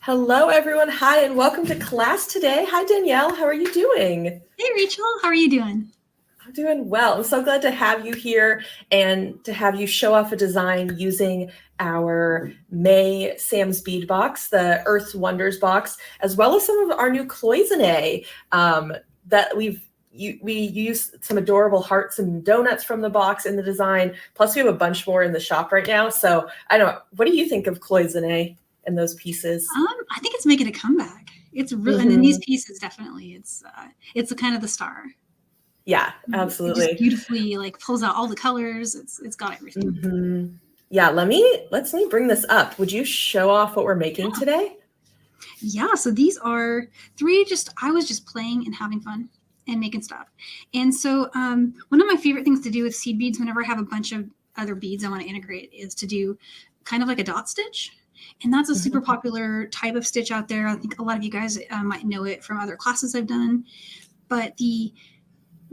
Hello, everyone. Hi, and welcome to class today. Hi, Danielle. How are you doing? Hey, Rachel. How are you doing? I'm doing well. I'm so glad to have you here and to have you show off a design using our May Sam's Bead box, the Earth's Wonders box, as well as some of our new cloisonne that we use some adorable hearts and donuts from the box in the design. Plus, we have a bunch more in the shop right now. So I don't know. What do you think of cloisonne and those pieces? I think it's making a comeback. It's really, and then these pieces definitely, it's a kind of the star. Yeah, absolutely. It just beautifully like pulls out all the colors. It's got everything. Yeah, let's me bring this up. Would you show off what we're making today? Yeah, so these are three. I was just playing and having fun and making stuff. And so one of my favorite things to do with seed beads, whenever I have a bunch of other beads I want to integrate, is to do kind of like a dot stitch. And that's a super popular type of stitch out there. I think a lot of you guys might know it from other classes I've done. But the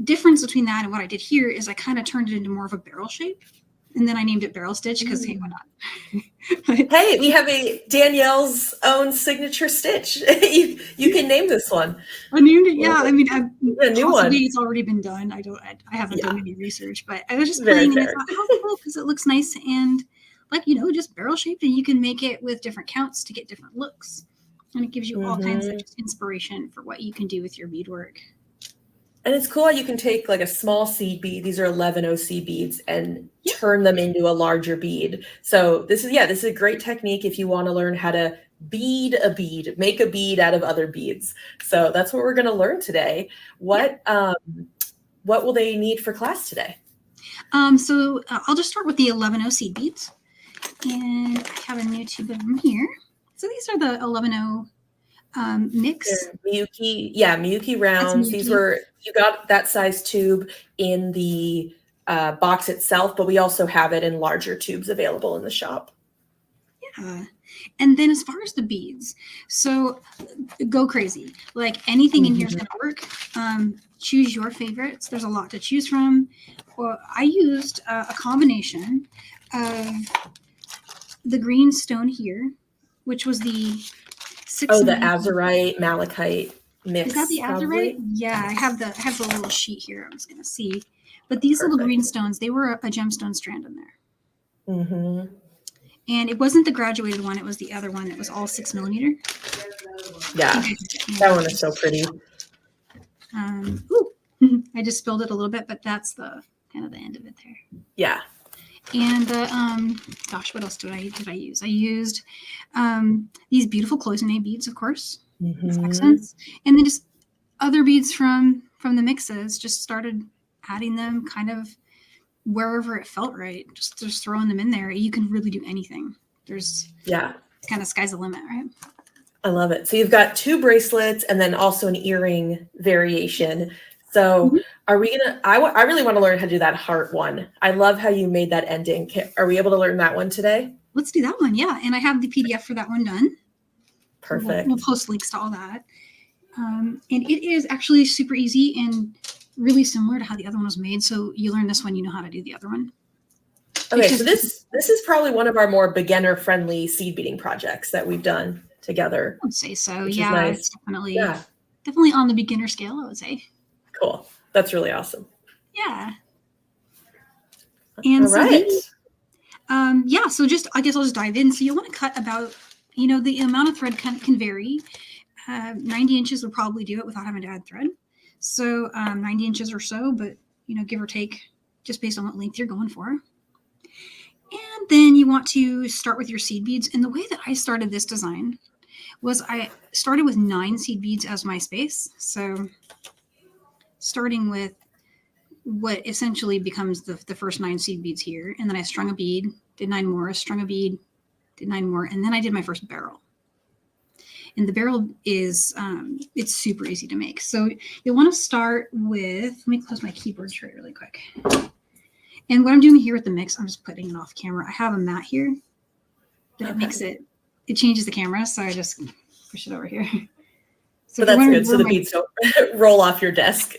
difference between that and what I did here is I kind of turned it into more of a barrel shape. And then I named it barrel stitch because, hey, why not? Hey, we have a Danielle's own signature stitch. you can name this one. I named it, yeah. I mean, a new one. It's already been done. I haven't done any research, but I was just playing and I thought, how cool, because it looks nice and like, just barrel shaped, and you can make it with different counts to get different looks. And it gives you all kinds of just inspiration for what you can do with your beadwork. And it's cool how you can take like a small seed bead, these are 11 OC beads, and turn them into a larger bead. So this is a great technique if you want to learn how to bead a bead, make a bead out of other beads. So that's what we're going to learn today. What will they need for class today? So I'll just start with the 11 OC beads. And I have a new tube of them here. So these are the 11-0 mix. Miyuki rounds. These you got that size tube in the box itself, but we also have it in larger tubes available in the shop. Yeah. And then as far as the beads, so go crazy. Like anything in here is going to work. Choose your favorites. There's a lot to choose from. Well, I used a combination of the green stone here, which was the 6. The azurite malachite mix. Is that the azurite? Probably? Yeah, I have the little sheet here. I was gonna see, but these little green stones, they were a gemstone strand in there. And it wasn't the graduated one; it was the other one that was all 6 millimeter. Yeah, that one is so pretty. I just spilled it a little bit, but that's the kind of the end of it there. Yeah. And what else did I use? I used these beautiful cloisonne beads, of course, with accents, and then just other beads from the mixes. Just started adding them kind of wherever it felt right. Just throwing them in there. You can really do anything. There's kind of sky's the limit, right? I love it. So you've got 2 bracelets and then also an earring variation. So are we going to, I really want to learn how to do that heart one. I love how you made that ending. Are we able to learn that one today? Let's do that one. Yeah. And I have the PDF for that one done. Perfect. We'll post links to all that. And it is actually super easy and really similar to how the other one was made. So you learn this one, you know how to do the other one. Okay. So this is probably one of our more beginner friendly seed beading projects that we've done together. I would say so. Yeah. Nice. It's definitely on the beginner scale, I would say. Cool. That's really awesome. Yeah. And so I guess I'll just dive in. So you want to cut about, the amount of thread can vary. 90 inches would probably do it without having to add thread. So 90 inches or so, but, give or take just based on what length you're going for. And then you want to start with your seed beads. And the way that I started this design was I started with 9 seed beads as my space. So starting with what essentially becomes the first 9 seed beads here. And then I strung a bead, did 9 more, strung a bead, did 9 more. And then I did my first barrel. And the barrel is, it's super easy to make. So you'll want to start with, let me close my keyboard tray really quick. And what I'm doing here with the mix, I'm just putting it off camera. I have a mat here, but it makes it changes the camera. So I just push it over here. So that's good. So the beads don't roll off your desk.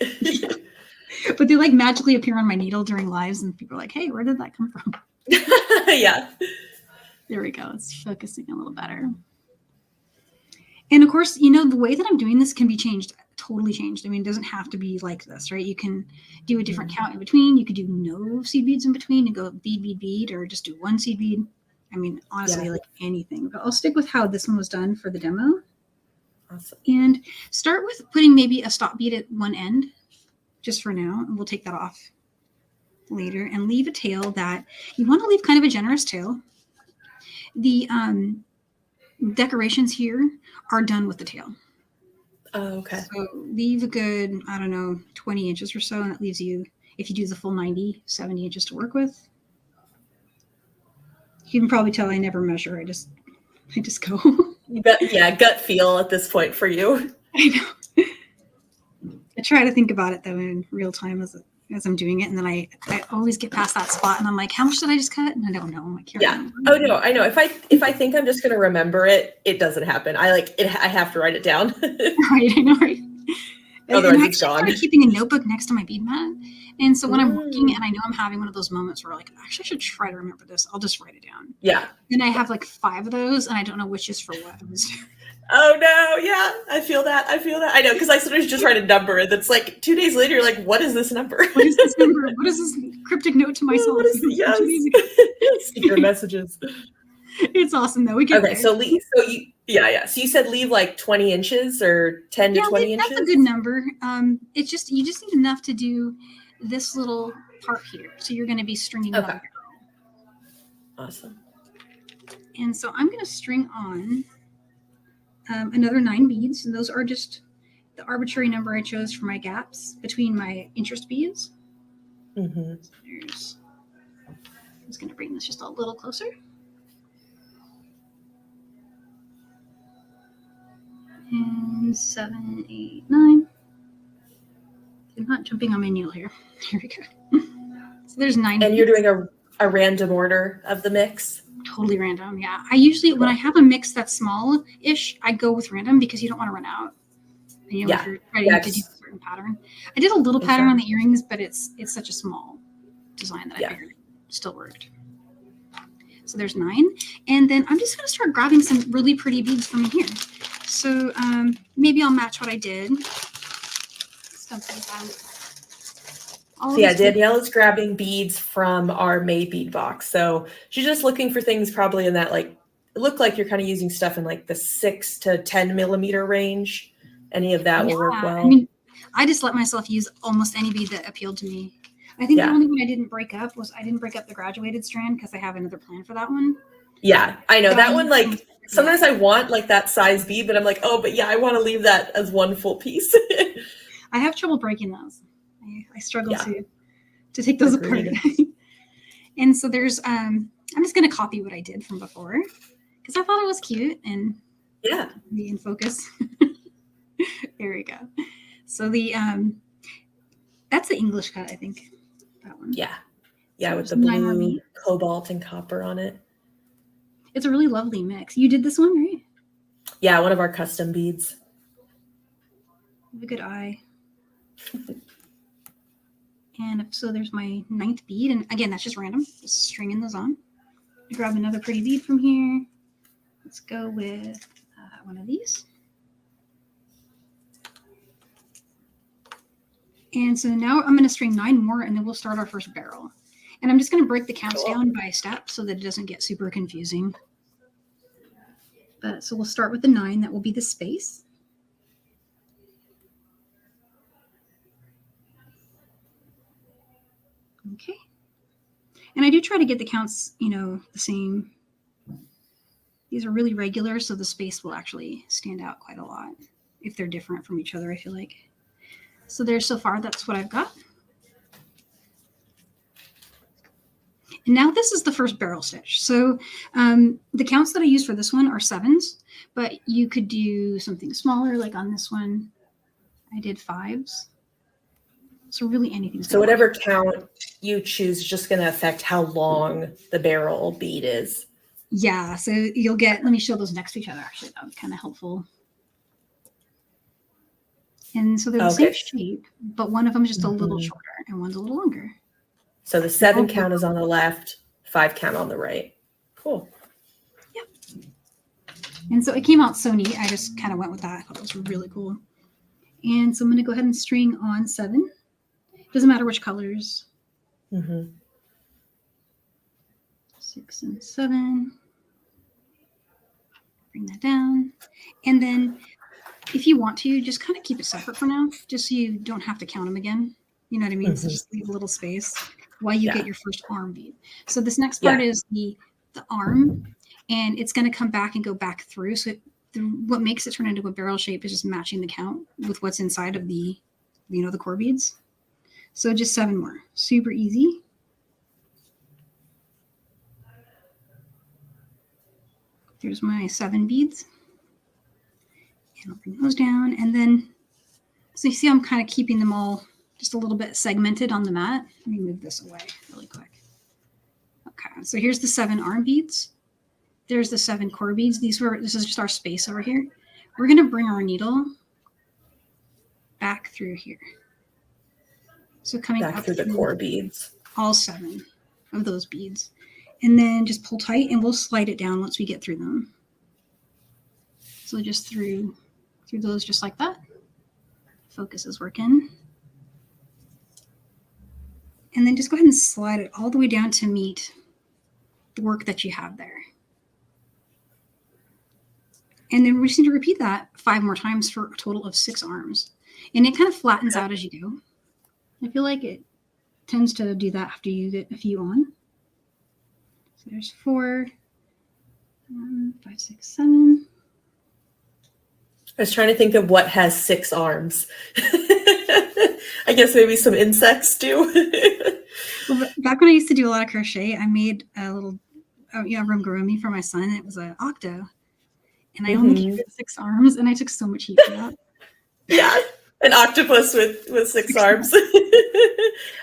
But they like magically appear on my needle during lives, and people are like, hey, where did that come from? Yeah. There we go. It's focusing a little better. And of course, you know, the way that I'm doing this can be changed, totally changed. I mean, it doesn't have to be like this, right? You can do a different count in between. You could do no seed beads in between and go bead, bead, bead, or just do one seed bead. I mean, honestly, like anything. But I'll stick with how this one was done for the demo. Awesome. And start with putting maybe a stop bead at one end, just for now. And we'll take that off later and leave a tail that you want to leave kind of a generous tail. The decorations here are done with the tail. Oh, okay. So leave a good, I don't know, 20 inches or so, and it leaves you, if you do the full 90, 70 inches to work with. You can probably tell I never measure. I just go. Gut feel at this point for you. I know. I try to think about it though in real time as I'm doing it, and then I always get past that spot, and I'm like, how much did I just cut? And I don't know. I can't remember. Oh no, I know. If I think I'm just gonna remember it, it doesn't happen. I have to write it down. Right, I know, right? Otherwise, and I it's gone. started keeping a notebook next to my bead mat, and so when I'm working and I know I'm having one of those moments where like, actually, I should try to remember this. I'll just write it down. Yeah. And I have like 5 of those, and I don't know which is for what. Oh no, yeah, I feel that. I know, because I sometimes just write a number, and it's like 2 days later, you're like, what is this number? What is this number? What is this cryptic note to myself? What is secret messages. It's awesome though. We get okay. there. So you said leave like 20 inches or 10 to 20 inches. That's a good number. It's just you just need enough to do this little part here. So you're going to be stringing it on. Awesome. And so I'm going to string on another 9 beads, and those are just the arbitrary number I chose for my gaps between my interest beads. Mm-hmm. So I'm just going to bring this just a little closer. And 7, 8, 9. I'm not jumping on my needle here. Here we go. So there's 9 And beads. you're doing a random order of the mix? Totally random, yeah. I usually, when I have a mix that's small-ish, I go with random because you don't want to run out. And, you know, if you're trying to do a certain pattern. I did a little pattern on the earrings, but it's such a small design that I figured it still worked. So there's 9. And then I'm just going to start grabbing some really pretty beads from here. So maybe I'll match what I did. So Danielle is grabbing beads from our May bead box. So she's just looking for things probably in that, like, it looked like you're kind of using stuff in like the 6 to 10 millimeter range. Any of that will work well. I mean, I just let myself use almost any bead that appealed to me. I think the only one I didn't break up was I didn't break up the graduated strand because I have another plan for that one. Yeah, I know. That one, like, sometimes I want like that size bead, but I'm like, oh, but yeah, I want to leave that as one full piece. I have trouble breaking those. I struggle to take those apart. And so there's, I'm just going to copy what I did from before because I thought it was cute and be in focus. There we go. So the, that's the English cut, I think. That one. Yeah. Yeah, so with the blue, cobalt, and copper on it. It's a really lovely mix. You did this one, right? Yeah, one of our custom beads. You have a good eye. And so there's my 9th bead. And again, that's just random. Just stringing those on. Grab another pretty bead from here. Let's go with one of these. And so now I'm going to string 9 more, and then we'll start our first barrel. And I'm just going to break the counts down by step so that it doesn't get super confusing. So we'll start with the 9. That will be the space. Okay. And I do try to get the counts, you know, the same. These are really regular, so the space will actually stand out quite a lot if they're different from each other, I feel like. So there's so far, that's what I've got. And now this is the first barrel stitch. So the counts that I use for this one are 7s, but you could do something smaller, like on this one, I did 5s. So really anything. So whatever count you choose is just going to affect how long the barrel bead is. Yeah, so you'll get, let me show those next to each other, actually. That would be kind of helpful. And so they're the same shape, but one of them is just a little shorter and one's a little longer. So the 7 count is on the left, 5 count on the right. Cool. Yep. And so it came out so neat. I just kind of went with that. I thought it was really cool. And so I'm going to go ahead and string on 7. Doesn't matter which colors. 6 and 7. Bring that down. And then if you want to, just kind of keep it separate for now, just so you don't have to count them again. You know what I mean? So just leave a little space while you get your first arm bead. So this next part is the arm, and it's going to come back and go back through. So what makes it turn into a barrel shape is just matching the count with what's inside of the, the core beads. So just 7 more. Super easy. There's my 7 beads. And I'll bring those down. And then, so you see I'm kind of keeping them all just a little bit segmented on the mat. Let me move this away really quick. Okay, so here's the 7 arm beads. There's the 7 core beads. This is just our space over here. We're going to bring our needle back through here. So coming back up through the core beads. All 7 of those beads. And then just pull tight and we'll slide it down once we get through them. So just through those just like that. Focus is working. And then just go ahead and slide it all the way down to meet the work that you have there. And then we just need to repeat that 5 more times for a total of 6 arms. And it kind of flattens out as you go. I feel like it tends to do that after you get a few on. So there's 4, 5, 6, 7. I was trying to think of what has 6 arms. I guess maybe some insects do. Well, back when I used to do a lot of crochet, I made a little amigurumi for my son. And it was an octo. And I only gave it 6 arms, and I took so much heat for that. Yeah, an octopus with 6 arms.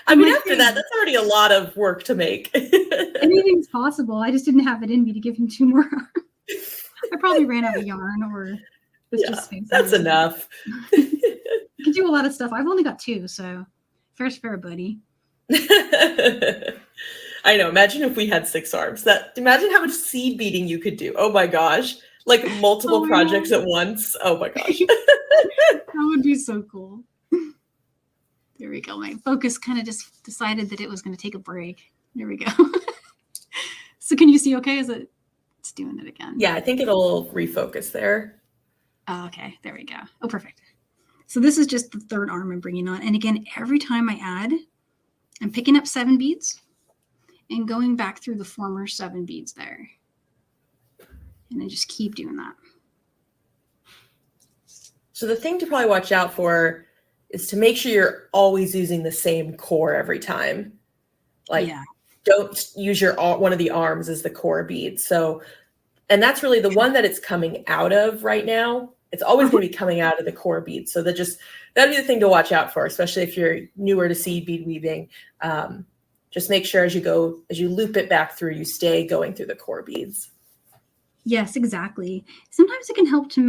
I mean, after that, that's already a lot of work to make. Anything's possible. I just didn't have it in me to give him 2 more arms. I probably ran out of yarn, or was just that's enough. You can do a lot of stuff. I've only got 2, so first fair, buddy. I know. Imagine if we had 6 arms. Imagine how much seed beading you could do. Oh my gosh. Like multiple projects at once. Oh my gosh. That would be so cool. There we go. My focus kind of just decided that it was going to take a break. There we go. So can you see okay? It's doing it again? Yeah, I think it'll refocus there. Oh, okay. There we go. Oh, perfect. So this is just the 3rd arm I'm bringing on. And again, every time I add, I'm picking up 7 beads and going back through the former 7 beads there. And then just keep doing that. So the thing to probably watch out for is to make sure you're always using the same core every time. Like, don't use one of the arms as the core bead. So, and that's really the one that it's coming out of right now. It's always going to be coming out of the core bead. So that'd be the thing to watch out for, especially if you're newer to seed bead weaving. Just make sure as you loop it back through, you stay going through the core beads. Yes, exactly. Sometimes it can help to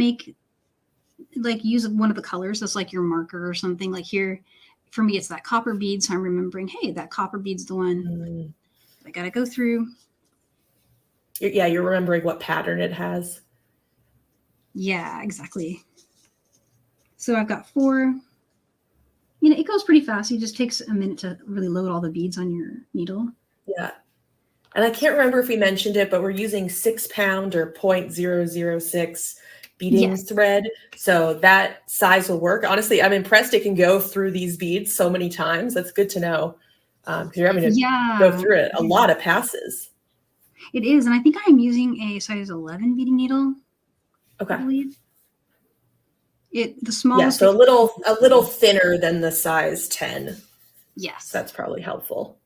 use one of the colors that's like your marker or something. Like here, for me, it's that copper bead. So I'm remembering, hey, that copper bead's the one I got to go through. Yeah, you're remembering what pattern it has. Yeah, exactly. So I've got 4. It goes pretty fast. It just takes a minute to really load all the beads on your needle. Yeah. And I can't remember if we mentioned it, but we're using 6-pound or 0.006 beading thread. So that size will work. Honestly, I'm impressed it can go through these beads so many times. That's good to know. Because you're having to go through it a lot of passes. It is. And I think I'm using a size 11 beading needle. Okay. I believe. The smallest. Yeah, so a little thinner than the size 10. Yes. So that's probably helpful.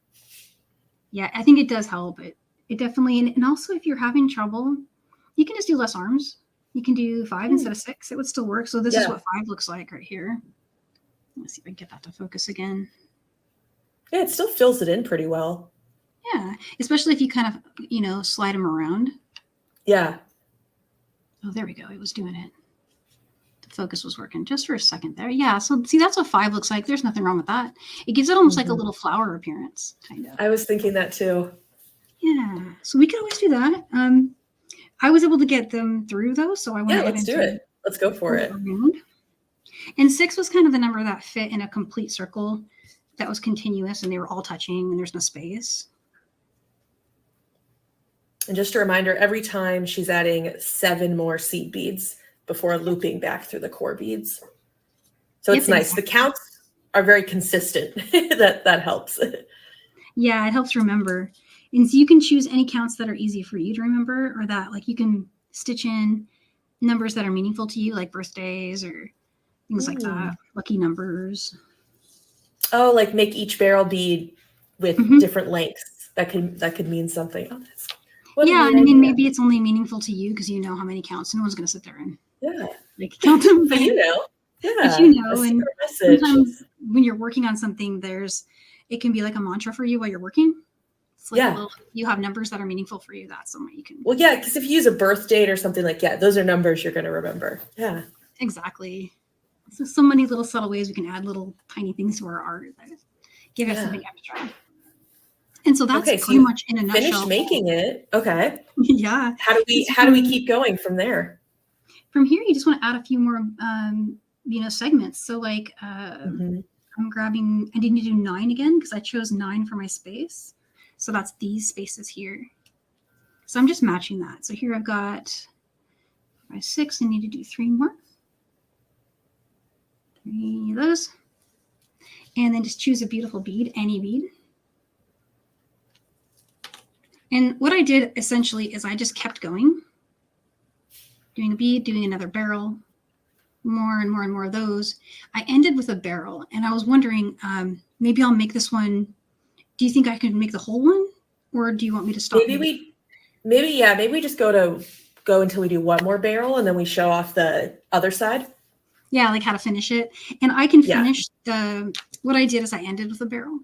Yeah, I think it does help. It definitely, and also if you're having trouble, you can just do less arms. You can do 5 instead of 6. It would still work. So this is what 5 looks like right here. Let's see if I can get that to focus again. Yeah, it still fills it in pretty well. Yeah, especially if you kind of, slide them around. Yeah. Oh, there we go. It was doing it. The focus was working just for a second there. Yeah, so see, that's what 5 looks like. There's nothing wrong with that. It gives it almost like a little flower appearance, kind of. I was thinking that too. Yeah, so we could always do that. I was able to get them through though, so I went Yeah, ahead let's and do it. Let's go for it. around. And 6 was kind of the number that fit in a complete circle that was continuous and they were all touching and there's no space. And just a reminder, every time she's adding 7 more seed beads before looping back through the core beads. So Yep, it's nice. exactly. The counts are very consistent. that helps. Yeah, it helps remember. And so you can choose any counts that are easy for you to remember, or that like you can stitch in numbers that are meaningful to you, like birthdays or things like that, lucky numbers. Oh, like make each barrel bead with Mhm. different lengths. That could mean something. Oh, what a Yeah, neat and I mean idea. maybe it's only meaningful to you because you know how many counts. No one's going to sit there and Yeah. like count them. But you know. But Yeah. you A know, and secret message. sometimes when you're working on something, it can be like a mantra for you while you're working. It's like you have numbers that are meaningful for you. That's something you can. Well, yeah, because if you use a birth date or something like that, those are numbers you're going to remember. Yeah. Exactly. So many little subtle ways we can add little tiny things to our art that give it something extra. And so that's pretty much in a nutshell. Finished making it. Okay. Yeah. How do we keep going from there? From here, you just want to add a few more, segments. So like, I'm grabbing. I need to do 9 again because I chose 9 for my space. So that's these spaces here. So I'm just matching that. So here I've got my 6. I need to do 3 more. 3 of those. And then just choose a beautiful bead, any bead. And what I did essentially is I just kept going, doing a bead, doing another barrel, more and more and more of those. I ended with a barrel, and I was wondering, maybe I'll make this one. Do you think I could make the whole one, or do you want me to stop? Maybe we just go until we do 1 more barrel, and then we show off the other side. Yeah, like how to finish it. And I can finish what I did is I ended with a barrel,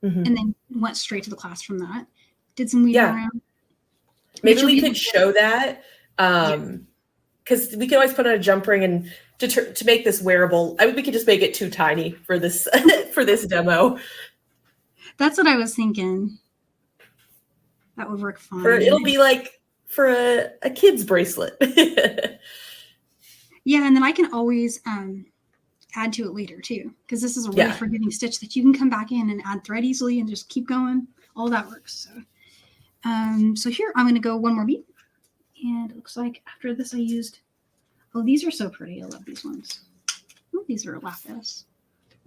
and then went straight to the clasp from that. Did some weaving around. Maybe we could show that, because we can always put on a jump ring and to make this wearable. I mean, we could just make it too tiny for this for this demo. That's what I was thinking. That would work fine. It'll be like for a kid's bracelet. Yeah, and then I can always add to it later too, because this is a really forgiving stitch that you can come back in and add thread easily and just keep going. All that works. So here I'm going to go 1 more bead, and it looks like after this I used. Oh, these are so pretty. I love these ones. Oh, these are lapis.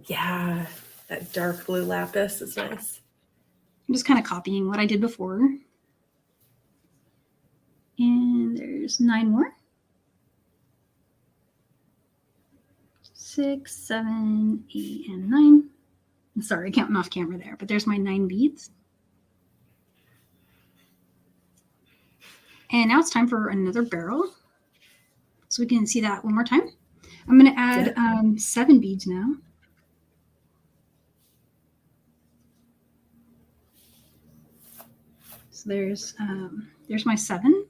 Yeah, that dark blue lapis is nice. I'm just kind of copying what I did before. And there's 9 more. 6, 7, 8, and 9. I'm sorry, counting off camera there, but there's my 9 beads. And now it's time for another barrel. So we can see that one more time. I'm going to add 7 beads now. So there's my 7.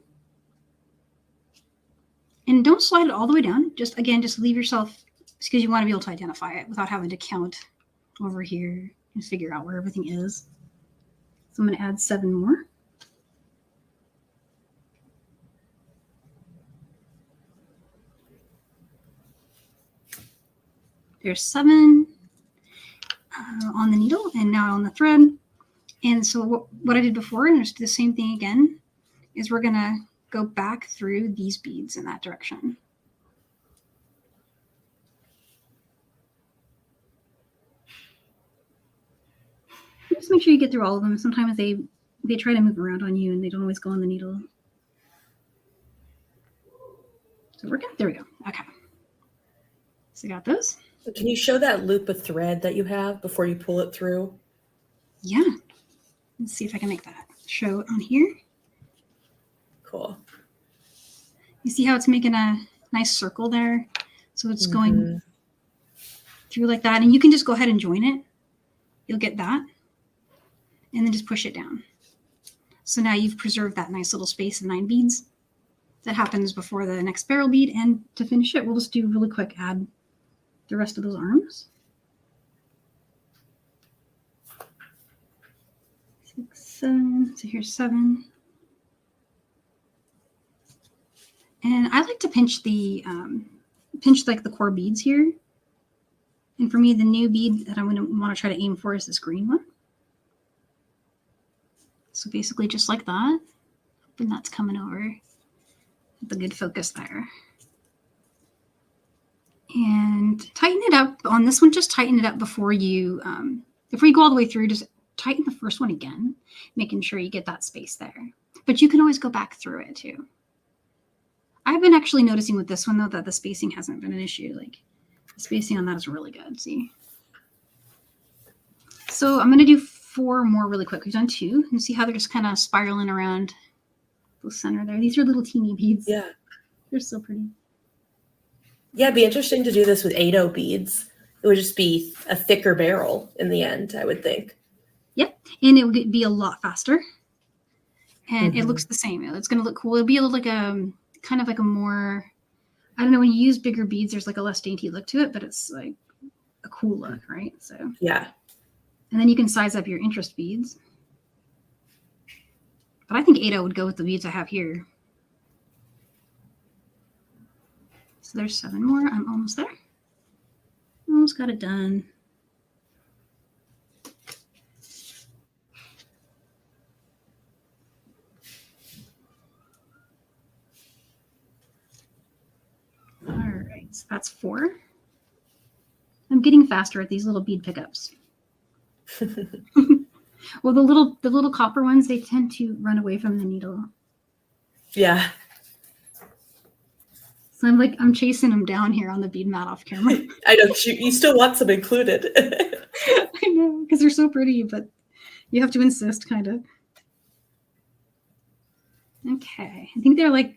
And don't slide it all the way down. Just leave yourself, because you want to be able to identify it without having to count over here and figure out where everything is. So I'm going to add 7 more. There's 7 on the needle and now on the thread. And so what I did before, and just the same thing again, is we're going to go back through these beads in that direction. Just make sure you get through all of them. Sometimes they try to move around on you and they don't always go on the needle. So we're good. There we go. Okay. So I got those. Can you show that loop of thread that you have before you pull it through? Yeah. Let's see if I can make that show on here. Cool. You see how it's making a nice circle there? So it's going through like that. And you can just go ahead and join it. You'll get that. And then just push it down. So now you've preserved that nice little space of 9 beads. That happens before the next barrel bead. And to finish it, we'll just do really quick, add the rest of those arms. 6, 7. So here's 7. And I like to pinch like the core beads here. And for me, the new bead that I'm going to want to try to aim for is this green one. So basically just like that. And that's coming over with a good focus there. And tighten it up on this one. Just tighten it up before you go all the way through. Just tighten the first one again, making sure you get that space there. But you can always go back through it too. I've been actually noticing with this one though that the spacing hasn't been an issue. Like the spacing on that is really good. See. So I'm going to do 4 more really quick. We've done 2. And see how they're just kind of spiraling around the center there. These are little teeny beads. Yeah. They're so pretty. Yeah, it'd be interesting to do this with 8-0 beads. It would just be a thicker barrel in the end, I would think. Yep. And it would be a lot faster. And it looks the same. It's going to look cool. It'll be a little like a kind of like a more, I don't know, when you use bigger beads, there's like a less dainty look to it, but it's like a cool look, right? So yeah. And then you can size up your interest beads. But I think 8-0 would go with the beads I have here. So there's 7 more. I'm almost there. Almost got it done. All right, so that's 4. I'm getting faster at these little bead pickups. Well, the little copper ones, they tend to run away from the needle. Yeah. So I'm chasing them down here on the bead mat off camera. I know, you still want some included. I know, because they're so pretty, but you have to insist, kind of. Okay, I think they're not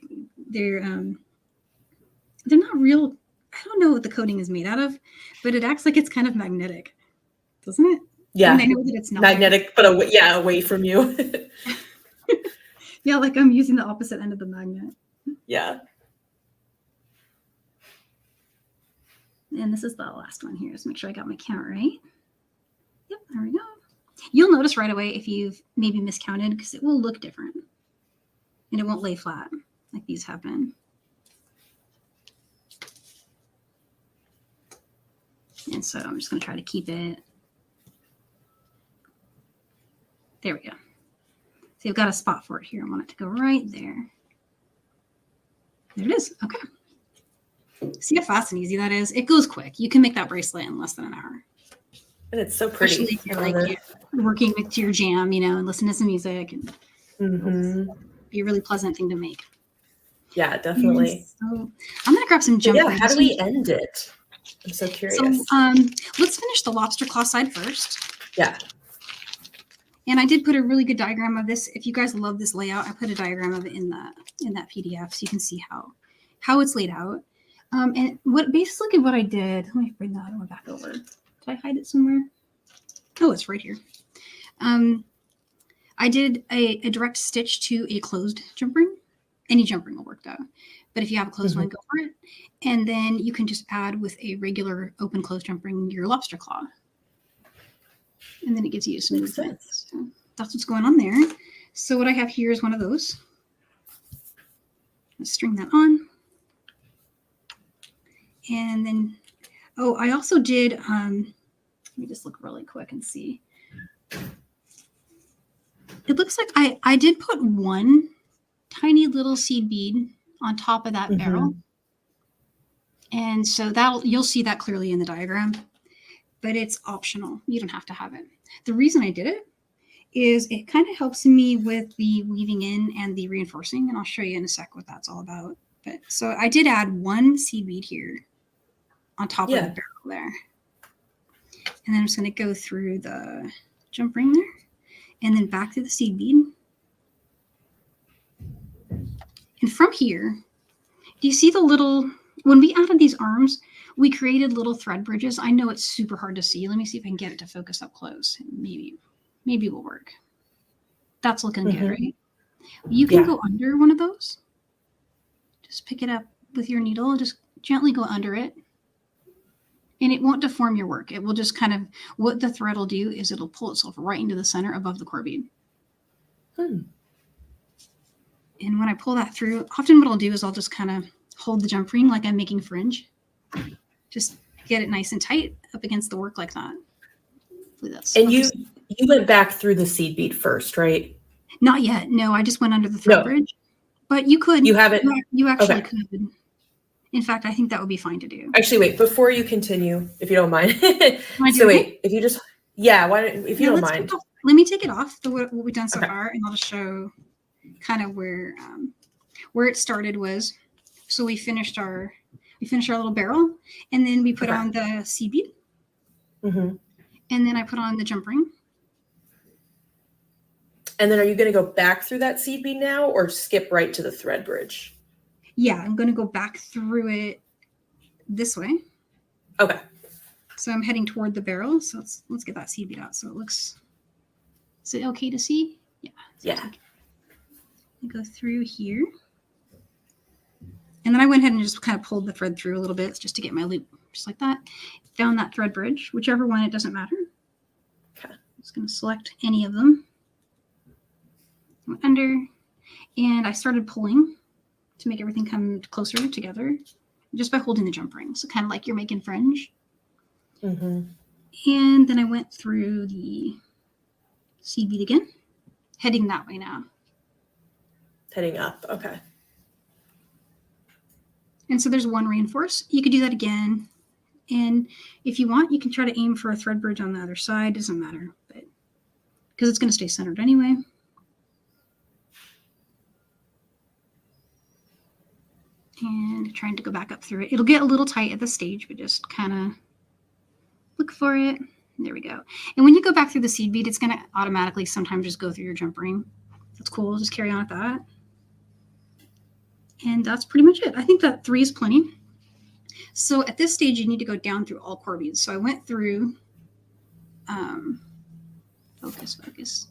real. I don't know what the coating is made out of, but it acts like it's kind of magnetic, doesn't it? Yeah, and I know that it's not magnetic, but away from you. Yeah, like I'm using the opposite end of the magnet. Yeah. And this is the last one here. Just make sure I got my count right. Yep, there we go. You'll notice right away if you've maybe miscounted because it will look different. And it won't lay flat like these have been. And so I'm just going to try to keep it. There we go. So you've got a spot for it here. I want it to go right there. There it is. Okay. See how fast and easy that is? It goes quick. You can make that bracelet in less than an hour. And it's so pretty. Especially if you're working with your jam, and listen to some music. And be a really pleasant thing to make. Yeah, definitely. So I'm going to grab some jump. Yeah, how do we end it? I'm so curious. So let's finish the lobster claw side first. Yeah. And I did put a really good diagram of this. If you guys love this layout, I put a diagram of it in that PDF so you can see how it's laid out. And what I did, let me bring that one back over. Did I hide it somewhere? Oh, it's right here. I did a direct stitch to a closed jump ring. Any jump ring will work though. But if you have a closed one, go for it. And then you can just add with a regular open closed jump ring your lobster claw. And then it gives you some movement. So that's what's going on there. So what I have here is one of those. Let's string that on. And then, I also did, let me just look really quick and see. It looks like I did put one tiny little seed bead on top of that barrel. And so you'll see that clearly in the diagram, but it's optional. You don't have to have it. The reason I did it is it kind of helps me with the weaving in and the reinforcing, and I'll show you in a sec what that's all about. But so I did add one seed bead here on top of the barrel there. And then I'm just going to go through the jump ring there and then back to the seed bead. And from here, do you see the little, when we added these arms, we created little thread bridges. I know it's super hard to see. Let me see if I can get it to focus up close. Maybe it will work. That's looking good, right? You can go under one of those. Just pick it up with your needle. Just gently go under it. And it won't deform your work. It will just kind of, what the thread will do is it'll pull itself right into the center above the core bead. And And when I pull that through, often what I'll do is I'll just kind of hold the jump ring like I'm making fringe. Just get it nice and tight up against the work like that. And you went back through the seed bead first, right? Not yet. No, I just went under the thread bridge. But you could. You haven't? You actually could. In fact, I think that would be fine to do. Actually, wait, before you continue, if you don't mind. So wait, if you just, why don't, if you don't mind. Let me take it off, what we've done so far, and I'll just show kind of where it started was. So we finished our little barrel, and then we put on the seed bead. Mm-hmm. And then I put on the jump ring. And then are you going to go back through that seed bead now or skip right to the thread bridge? Yeah, I'm going to go back through it this way. Okay. So I'm heading toward the barrel. So let's get that seed bead out. So it looks, is it okay to see? Yeah. Yeah. Go through here. And then I went ahead and just kind of pulled the thread through a little bit just to get my loop, just like that. Found that thread bridge, whichever one, it doesn't matter. Okay. I'm just going to select any of them. Went under, and I started pulling to make everything come closer together just by holding the jump ring. So kind of like you're making fringe. Mm-hmm. And then I went through the seed bead again, heading that way now. Heading up, okay. And so there's one reinforce. You could do that again. And if you want, you can try to aim for a thread bridge on the other side. Doesn't matter, but because it's going to stay centered anyway. And trying to go back up through it. It'll get a little tight at this stage, but just kind of look for it. There we go. And when you go back through the seed bead, it's going to automatically sometimes just go through your jump ring. That's cool. Just carry on with that. And that's pretty much it. I think that 3 is plenty. So at this stage, you need to go down through all core beads. So I went through, focus.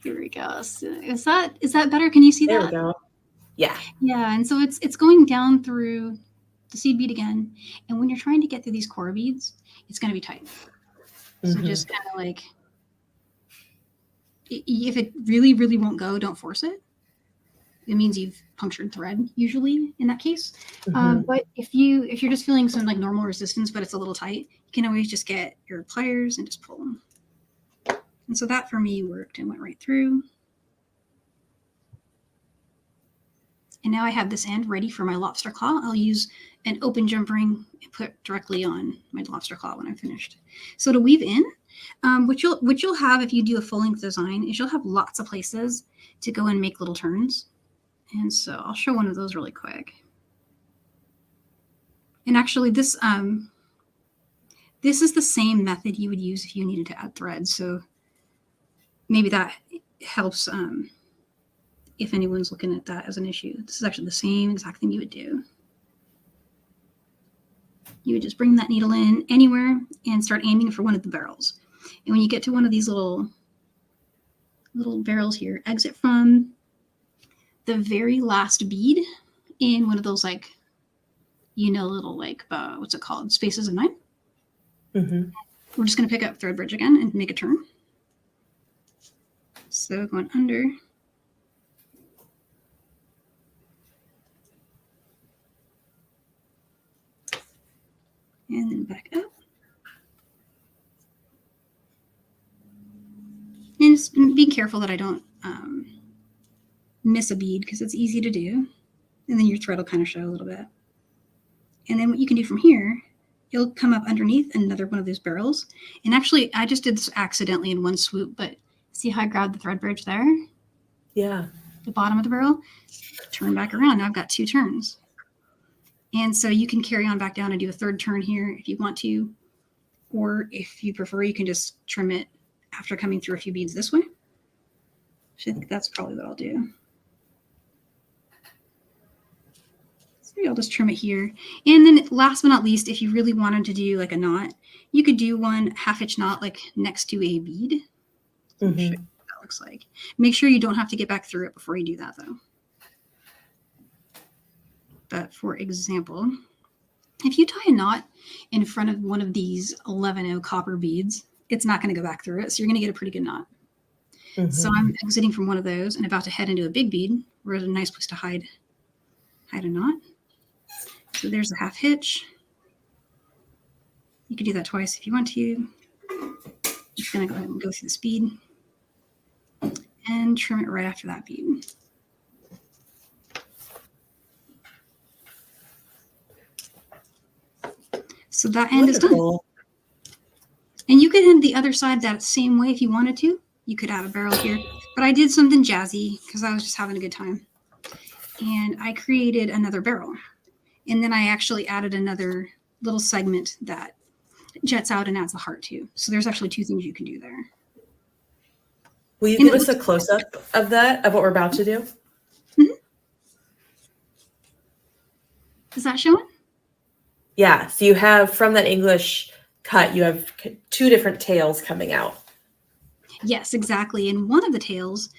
Here we go. So is that better? Can you see that? There we go. Yeah. Yeah. And so it's going down through the seed bead again. And when you're trying to get through these core beads, it's going to be tight. So just kind of like, if it really, really won't go, don't force it. It means you've punctured thread usually in that case. But if you're just feeling some like normal resistance, but it's a little tight, you can always just get your pliers and just pull them. And so that for me worked and went right through. And now I have this end ready for my lobster claw. I'll use an open jump ring and put directly on my lobster claw when I'm finished. So to weave in, what you'll have if you do a full length design is you'll have lots of places to go and make little turns. And so I'll show one of those really quick. And actually this is the same method you would use if you needed to add thread. So maybe that helps if anyone's looking at that as an issue. This is actually the same exact thing you would do. You would just bring that needle in anywhere and start aiming for one of the barrels. And when you get to one of these little barrels here, exit from the very last bead in one of those little what's it called? Spaces of 9. We're just going to pick up thread bridge again and make a turn. So going under. And then back up. And just be careful that I don't miss a bead because it's easy to do. And then your thread will kind of show a little bit. And then what you can do from here, you'll come up underneath another one of those barrels. And actually, I just did this accidentally in one swoop, but see how I grabbed the thread bridge there? Yeah. The bottom of the barrel, turn back around. Now I've got 2 turns. And so you can carry on back down and do a third turn here if you want to. Or if you prefer, you can just trim it after coming through a few beads this way. So I think that's probably what I'll do. So I'll just trim it here. And then last but not least, if you really wanted to do like a knot, you could do one 1/2 inch knot like next to a bead. Show you what that looks like. Make sure you don't have to get back through it before you do that though. But for example, if you tie a knot in front of one of these 11-0 copper beads, it's not going to go back through it. So you're going to get a pretty good knot. So I'm exiting from one of those and about to head into a big bead. Where it's a nice place to hide a knot. So there's a half hitch. You could do that twice if you want to. Just gonna go ahead and go through this bead and trim it right after that bead. So that end is done. And you could end the other side that same way if you wanted to. You could add a barrel here, but I did something jazzy because I was just having a good time. And I created another barrel. And then I actually added another little segment that jets out and adds the heart too. So there's actually two things you can do there. Will you give us a close-up of that, of what we're about to do? Is that showing? Yeah, so you have, from that English cut, you have two different tails coming out. Yes, exactly. And one of the tails,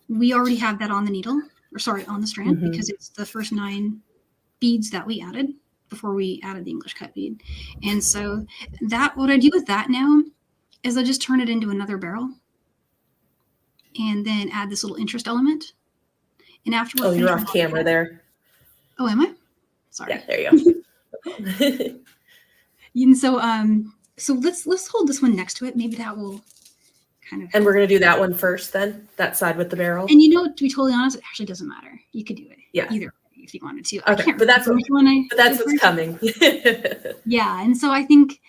we already have that on the needle, or sorry, on the strand, because it's the first 9 beads that we added before we added the English cut bead. And so that, what I do with that now is I just turn it into another barrel and then add this little interest element. And after we're you're off camera there. Oh, am I? Sorry. Yeah, there you go. And so let's hold this one next to it. Maybe that will kind of. And we're gonna do that one first, then that side with the barrel. And to be totally honest, it actually doesn't matter. You could do it. Yeah. Either way if you wanted to. Okay. I can't. But that's what's coming. Yeah, and so I think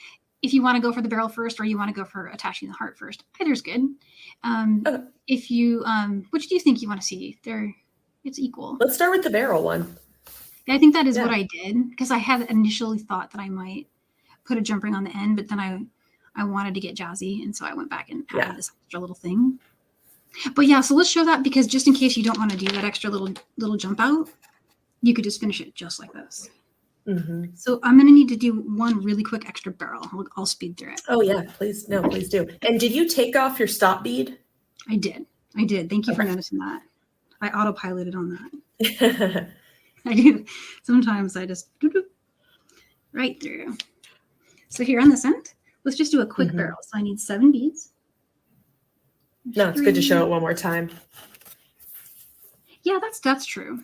if you want to go for the barrel first, or you want to go for attaching the heart first, either's good. Okay. If you which do you think you want to see? It's equal. Let's start with the barrel one. Yeah, I think that is what I did, because I had initially thought that I might put a jump ring on the end, but then I wanted to get jazzy, and so I went back and added this extra little thing. But yeah, so let's show that, because just in case you don't want to do that extra little jump out, you could just finish it just like this. So I'm going to need to do one really quick extra barrel. I'll speed through it. Oh yeah, please. No, please do. And did you take off your stop bead? I did. Thank you for noticing that. I autopiloted on that. I do. Sometimes I just right through. So here on this end, let's just do a quick barrel. So I need 7 beads. No, it's good to show it one more time. Yeah, that's true.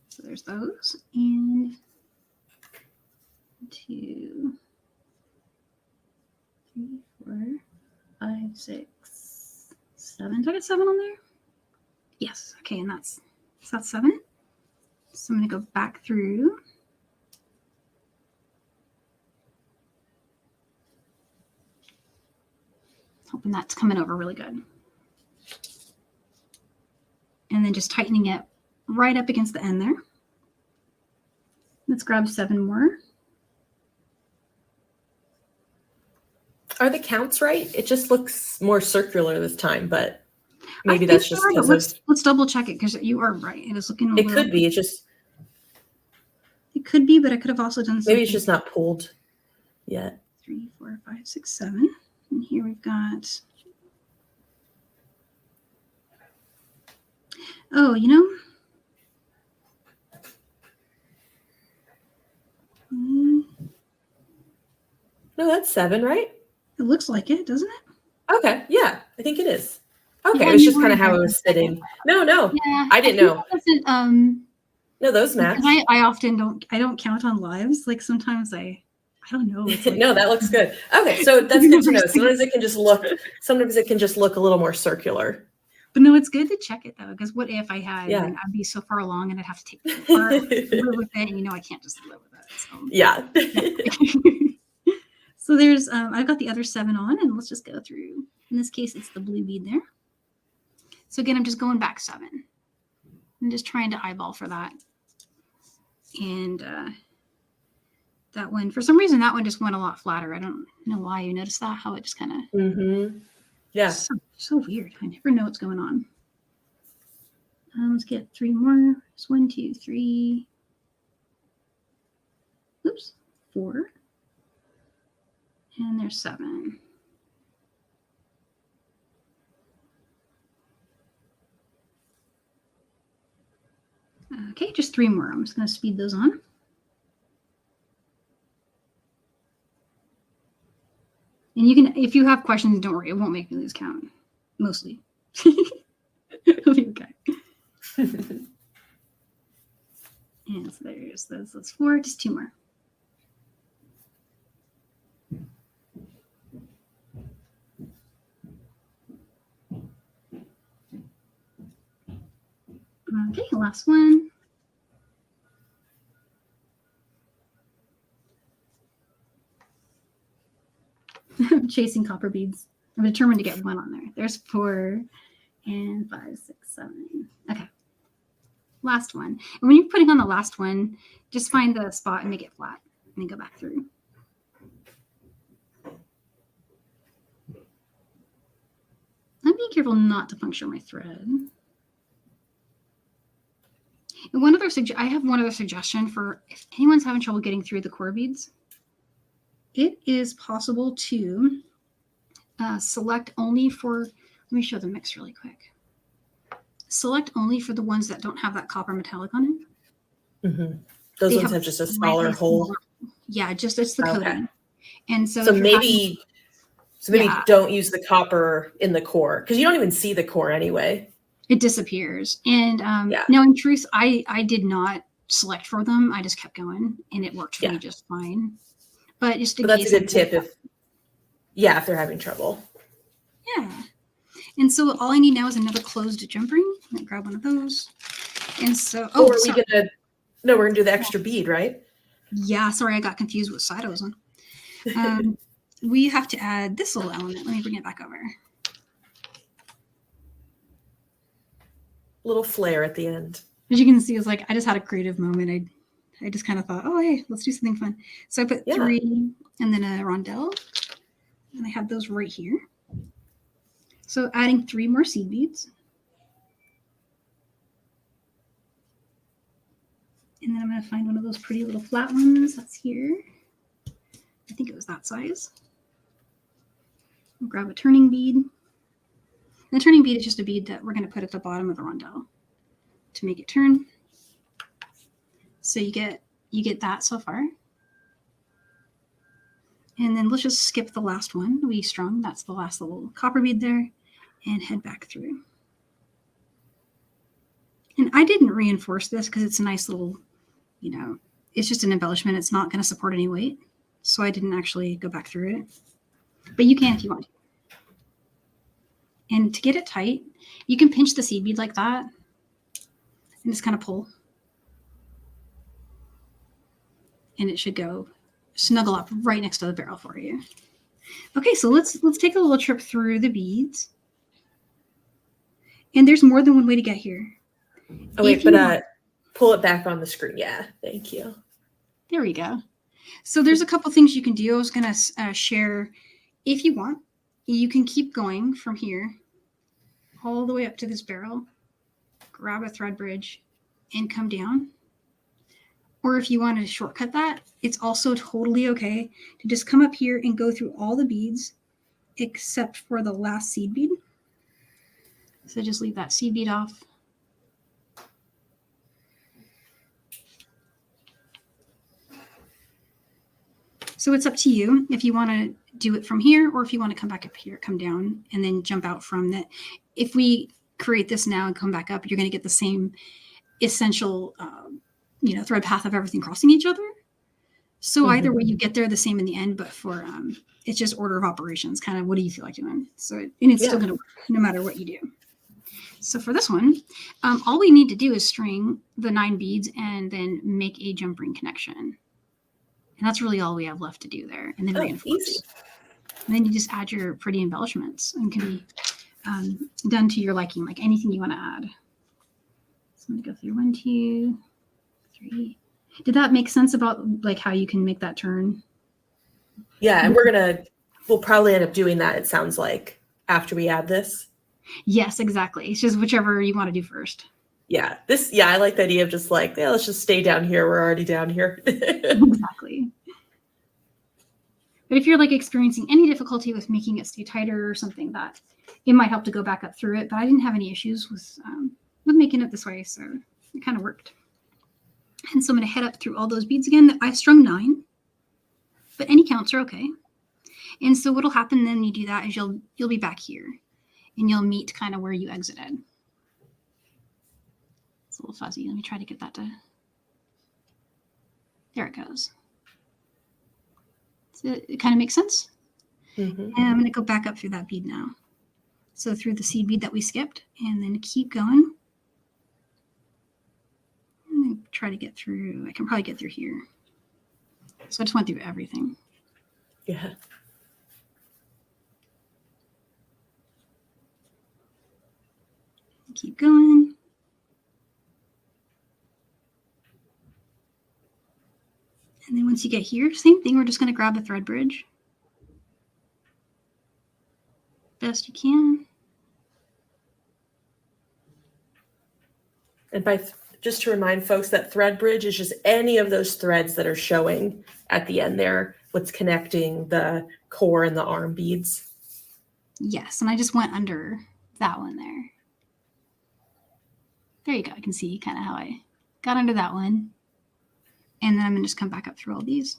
So there's those, and 2, 3, 4, 5, 6, 7. Did I get 7 on there? Yes. Okay, and that's 7. So I'm going to go back through. Hoping that's coming over really good. And then just tightening it right up against the end there. Let's grab 7 more. Are the counts right? It just looks more circular this time, but maybe that's just because let's double check it, because you are right. It is looking it could be. It could be, but I could have also done something. Maybe it's just not pulled yet. 3, 4, 5, 6, 7. And here we've got, oh, No, that's 7, right? It looks like it, doesn't it? Okay, yeah, I think it is. Okay, Yeah, it was just kind of how it was sitting. No, Yeah, I didn't know. No, those match. I often don't count on lives. Like sometimes I don't know. It's like, no, that looks good. Okay, so that's good to know. Sometimes it can just look a little more circular. But no, it's good to check it though, because what if I had, and I'd be so far along and I'd have to take it apart, live with it, and I can't just live with it. So. Yeah. So there's, I've got the other 7 on, and let's just go through. In this case, it's the blue bead there. So again, I'm just going back 7. I'm just trying to eyeball for that. And that one, for some reason, that one just went a lot flatter. I don't know why. You noticed that? How it just kind of... Yeah. So weird. I never know what's going on. Let's get 3 more. It's 1, 2, 3. Oops. 4. And there's 7. Okay, just 3 more. I'm just going to speed those on. And you can, if you have questions, don't worry, it won't make me lose count. mostly. It'll be okay. And so there's those. That's 4, just 2 more. Okay, last one. I'm chasing copper beads. I'm determined to get 1 on there. There's 4 and 5, 6, 7. Okay. Last one. And when you're putting on the last one, just find the spot and make it flat and then go back through. I'm being careful not to puncture my thread. And I have one other suggestion for if anyone's having trouble getting through the core beads. It is possible to select only for, let me show the mix really quick. Select only for the ones that don't have that copper metallic on it. Mm-hmm. Those ones have just a smaller hole. Yeah, just it's the coating. Okay. And so maybe don't use the copper in the core because you don't even see the core anyway. It disappears. And now in truth, I did not select for them. I just kept going and it worked for me just fine. But just in case, that's a good tip if they're having trouble. Yeah. And so all I need now is another closed jump ring. I'm gonna grab one of those. And so we're gonna do the extra bead, right? Yeah, sorry, I got confused what side I was on. We have to add this little element. Let me bring it back over. Little flare at the end. As you can see, it's like I just had a creative moment. I just kind of thought, oh hey, let's do something fun. So I put 3 and then a rondelle. And I have those right here. So adding 3 more seed beads. And then I'm going to find one of those pretty little flat ones that's here. I think it was that size. I'll grab a turning bead. And the turning bead is just a bead that we're going to put at the bottom of the rondelle to make it turn. So you get that so far. And then let's just skip the last one we strung. That's the last little copper bead there, and head back through. And I didn't reinforce this because it's a nice little, it's just an embellishment. It's not going to support any weight. So I didn't actually go back through it. But you can if you want to. And to get it tight, you can pinch the seed bead like that and just kind of pull. And it should go snuggle up right next to the barrel for you. Okay, so let's take a little trip through the beads. And there's more than one way to get here. Oh wait, but pull it back on the screen. Yeah, thank you. There we go. So there's a couple things you can do. I was going to share, if you want, you can keep going from here all the way up to this barrel, grab a thread bridge, and come down. Or if you want to shortcut that, it's also totally okay to just come up here and go through all the beads except for the last seed bead. So just leave that seed bead off. So it's up to you if you want to do it from here or if you want to come back up here, come down, and then jump out from that. If we create this now and come back up, you're going to get the same essential thread path of everything crossing each other. So either way, you get there the same in the end, but for it's just order of operations, kind of what do you feel like doing? So and it's still going to work no matter what you do. So for this one, all we need to do is string the 9 beads and then make a jump ring connection. And that's really all we have left to do there. And then reinforce. Easy. And then you just add your pretty embellishments and can be done to your liking, like anything you want to add. So I'm going to go through 1, 2, 3. Did that make sense about like how you can make that turn? Yeah, and we'll probably end up doing that, it sounds like, after we add this. Yes, exactly. It's just whichever you want to do first. Yeah, I like the idea of just like, let's just stay down here. We're already down here. Exactly. But if you're like experiencing any difficulty with making it stay tighter or something, that it might help to go back up through it. But I didn't have any issues with making it this way, so it kind of worked. And so I'm going to head up through all those beads again. I strung 9, but any counts are okay. And so what'll happen then you do that is you'll be back here. and you'll meet kind of where you exited. It's a little fuzzy. Let me try to get that to, there it goes. So it kind of makes sense. Mm-hmm. And I'm going to go back up through that bead now. So through the seed bead that we skipped, and then keep going. And try to get through, I can probably get through here. So I just went through everything. Yeah. Keep going. And then once you get here, same thing, we're just going to grab a thread bridge. Best you can. And just to remind folks that thread bridge is just any of those threads that are showing at the end there, what's connecting the core and the arm beads. Yes, and I just went under that one there. There you go. I can see kind of how I got under that one. And then I'm going to just come back up through all these.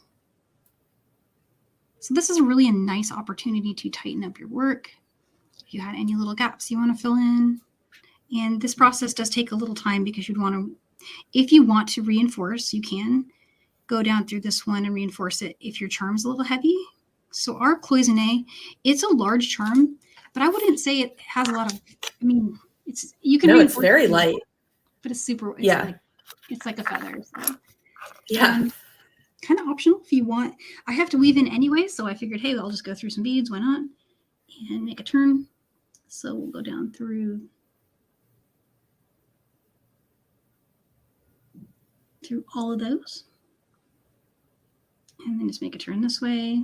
So this is really a nice opportunity to tighten up your work. If you had any little gaps you want to fill in. And this process does take a little time because you'd want to, if you want to reinforce, you can go down through this one and reinforce it if your charm's a little heavy. So our cloisonne, it's a large charm, but I wouldn't say it has a lot of, I mean, it's, you can No, it's very light. But it's super, it's yeah. like, it's like a feather. So. Yeah. Kind of optional if you want. I have to weave in anyway, so I figured, hey, I'll just go through some beads. Why not? And make a turn. So we'll go down through all of those. And then just make a turn this way.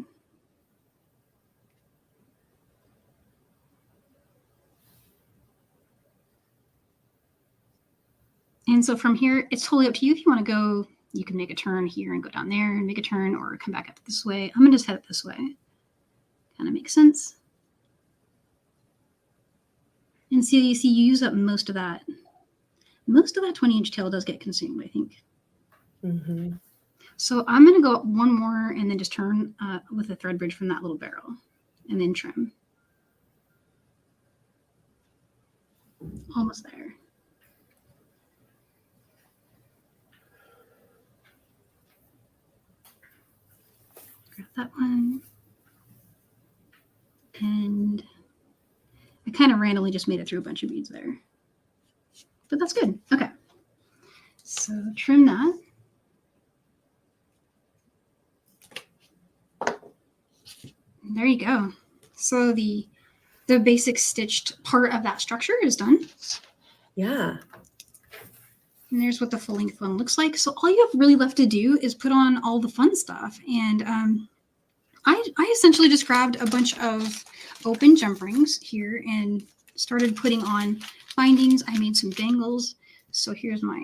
And so from here, it's totally up to you. If you want to go, you can make a turn here and go down there and make a turn, or come back up this way. I'm going to just head it this way. Kind of makes sense. And so you see, you use up most of that. Most of that 20-inch tail does get consumed, I think. Mm-hmm. So I'm going to go up one more and then just turn with a thread bridge from that little barrel and then trim. Almost there. Grab that one. And I kind of randomly just made it through a bunch of beads there. But that's good. Okay. So trim that. And there you go. So the basic stitched part of that structure is done. Yeah. And there's what the full length one looks like. So all you have really left to do is put on all the fun stuff. And I essentially just grabbed a bunch of open jump rings here and started putting on bindings. I made some dangles. So here's my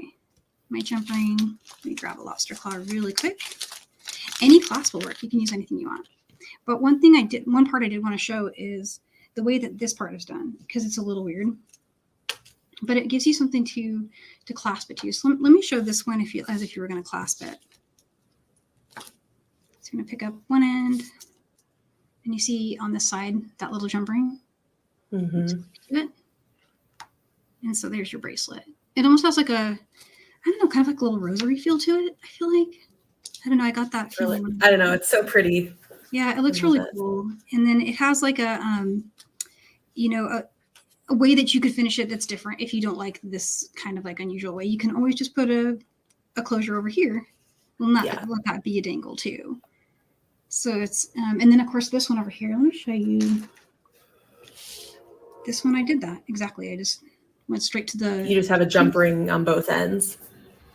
jump ring. Let me grab a lobster claw really quick. Any clasp will work. You can use anything you want. But one part I did want to show is the way that this part is done, because it's a little weird. But it gives you something to clasp it to. So let me show this one as if you were going to clasp it. So I'm going to pick up one end, and you see on this side that little jump ring. Mm-hmm. And so there's your bracelet. It almost has like I don't know, kind of like a little rosary feel to it. I feel like, I don't know, I got that feeling. Really, I don't know, it's so pretty. Yeah, it looks really cool. And then it has like a way that you could finish it that's different. If you don't like this kind of like unusual way, you can always just put a closure over here. Well, let that be a dangle too. So it's, and then of course this one over here, let me show you. This one, I did that exactly. I just went straight to the. You just have a jump ring on both ends.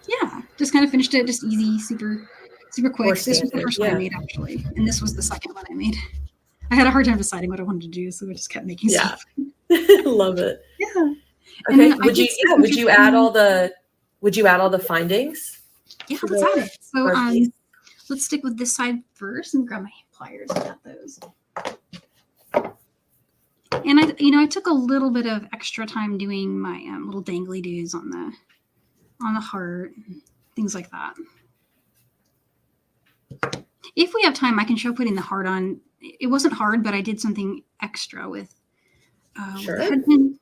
Yeah, just kind of finished it, just easy, super quick. This was the first one I made actually, and this was the second one I made. I had a hard time deciding what I wanted to do, so I just kept making stuff. Love it. Yeah. Okay. Would you add all the findings? Yeah, let's add it. So let's stick with this side first and grab my pliers and cut those. And I took a little bit of extra time doing my little dangly doos on the heart, things like that. If we have time, I can show putting the heart on. It wasn't hard, but I did something extra with with a Sure. head pin.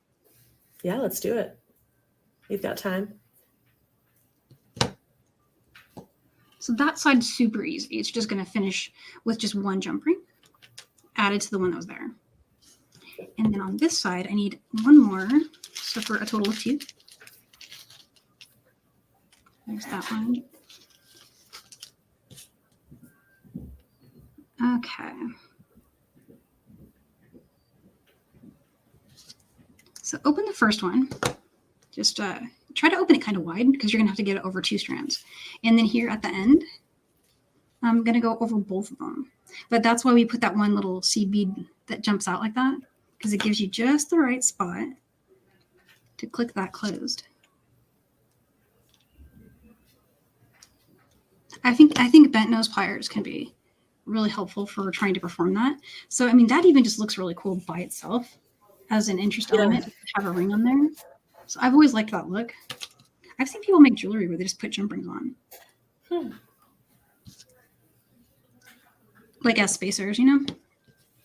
Yeah, let's do it. You've got time. So that side's super easy. It's just going to finish with just one jump ring added to the one that was there. And then on this side, I need one more. So for a total of 2. There's that one. Okay. So open the first one. Just try to open it kind of wide because you're going to have to get it over 2 strands. And then here at the end, I'm going to go over both of them. But that's why we put that one little seed bead that jumps out like that, because it gives you just the right spot to click that closed. I think bent nose pliers can be really helpful for trying to perform that. So, I mean, that even just looks really cool by itself as an interest element to have a ring on there. So I've always liked that look. I've seen people make jewelry where they just put jump rings on. Like as spacers, you know?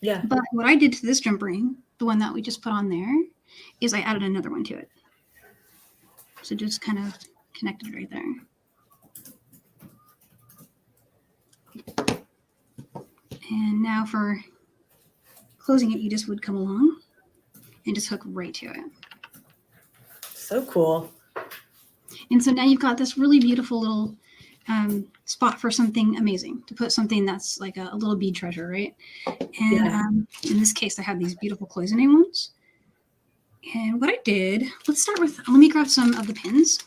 Yeah. But what I did to this jump ring, the one that we just put on there, is I added another one to it. So just kind of connected right there. And now for closing it, you just would come along and just hook right to it. So cool. And so now you've got this really beautiful little spot for something amazing, to put something that's like a little bead treasure, right? And in this case, I have these beautiful cloisonne ones. And what I did, let me grab some of the pins.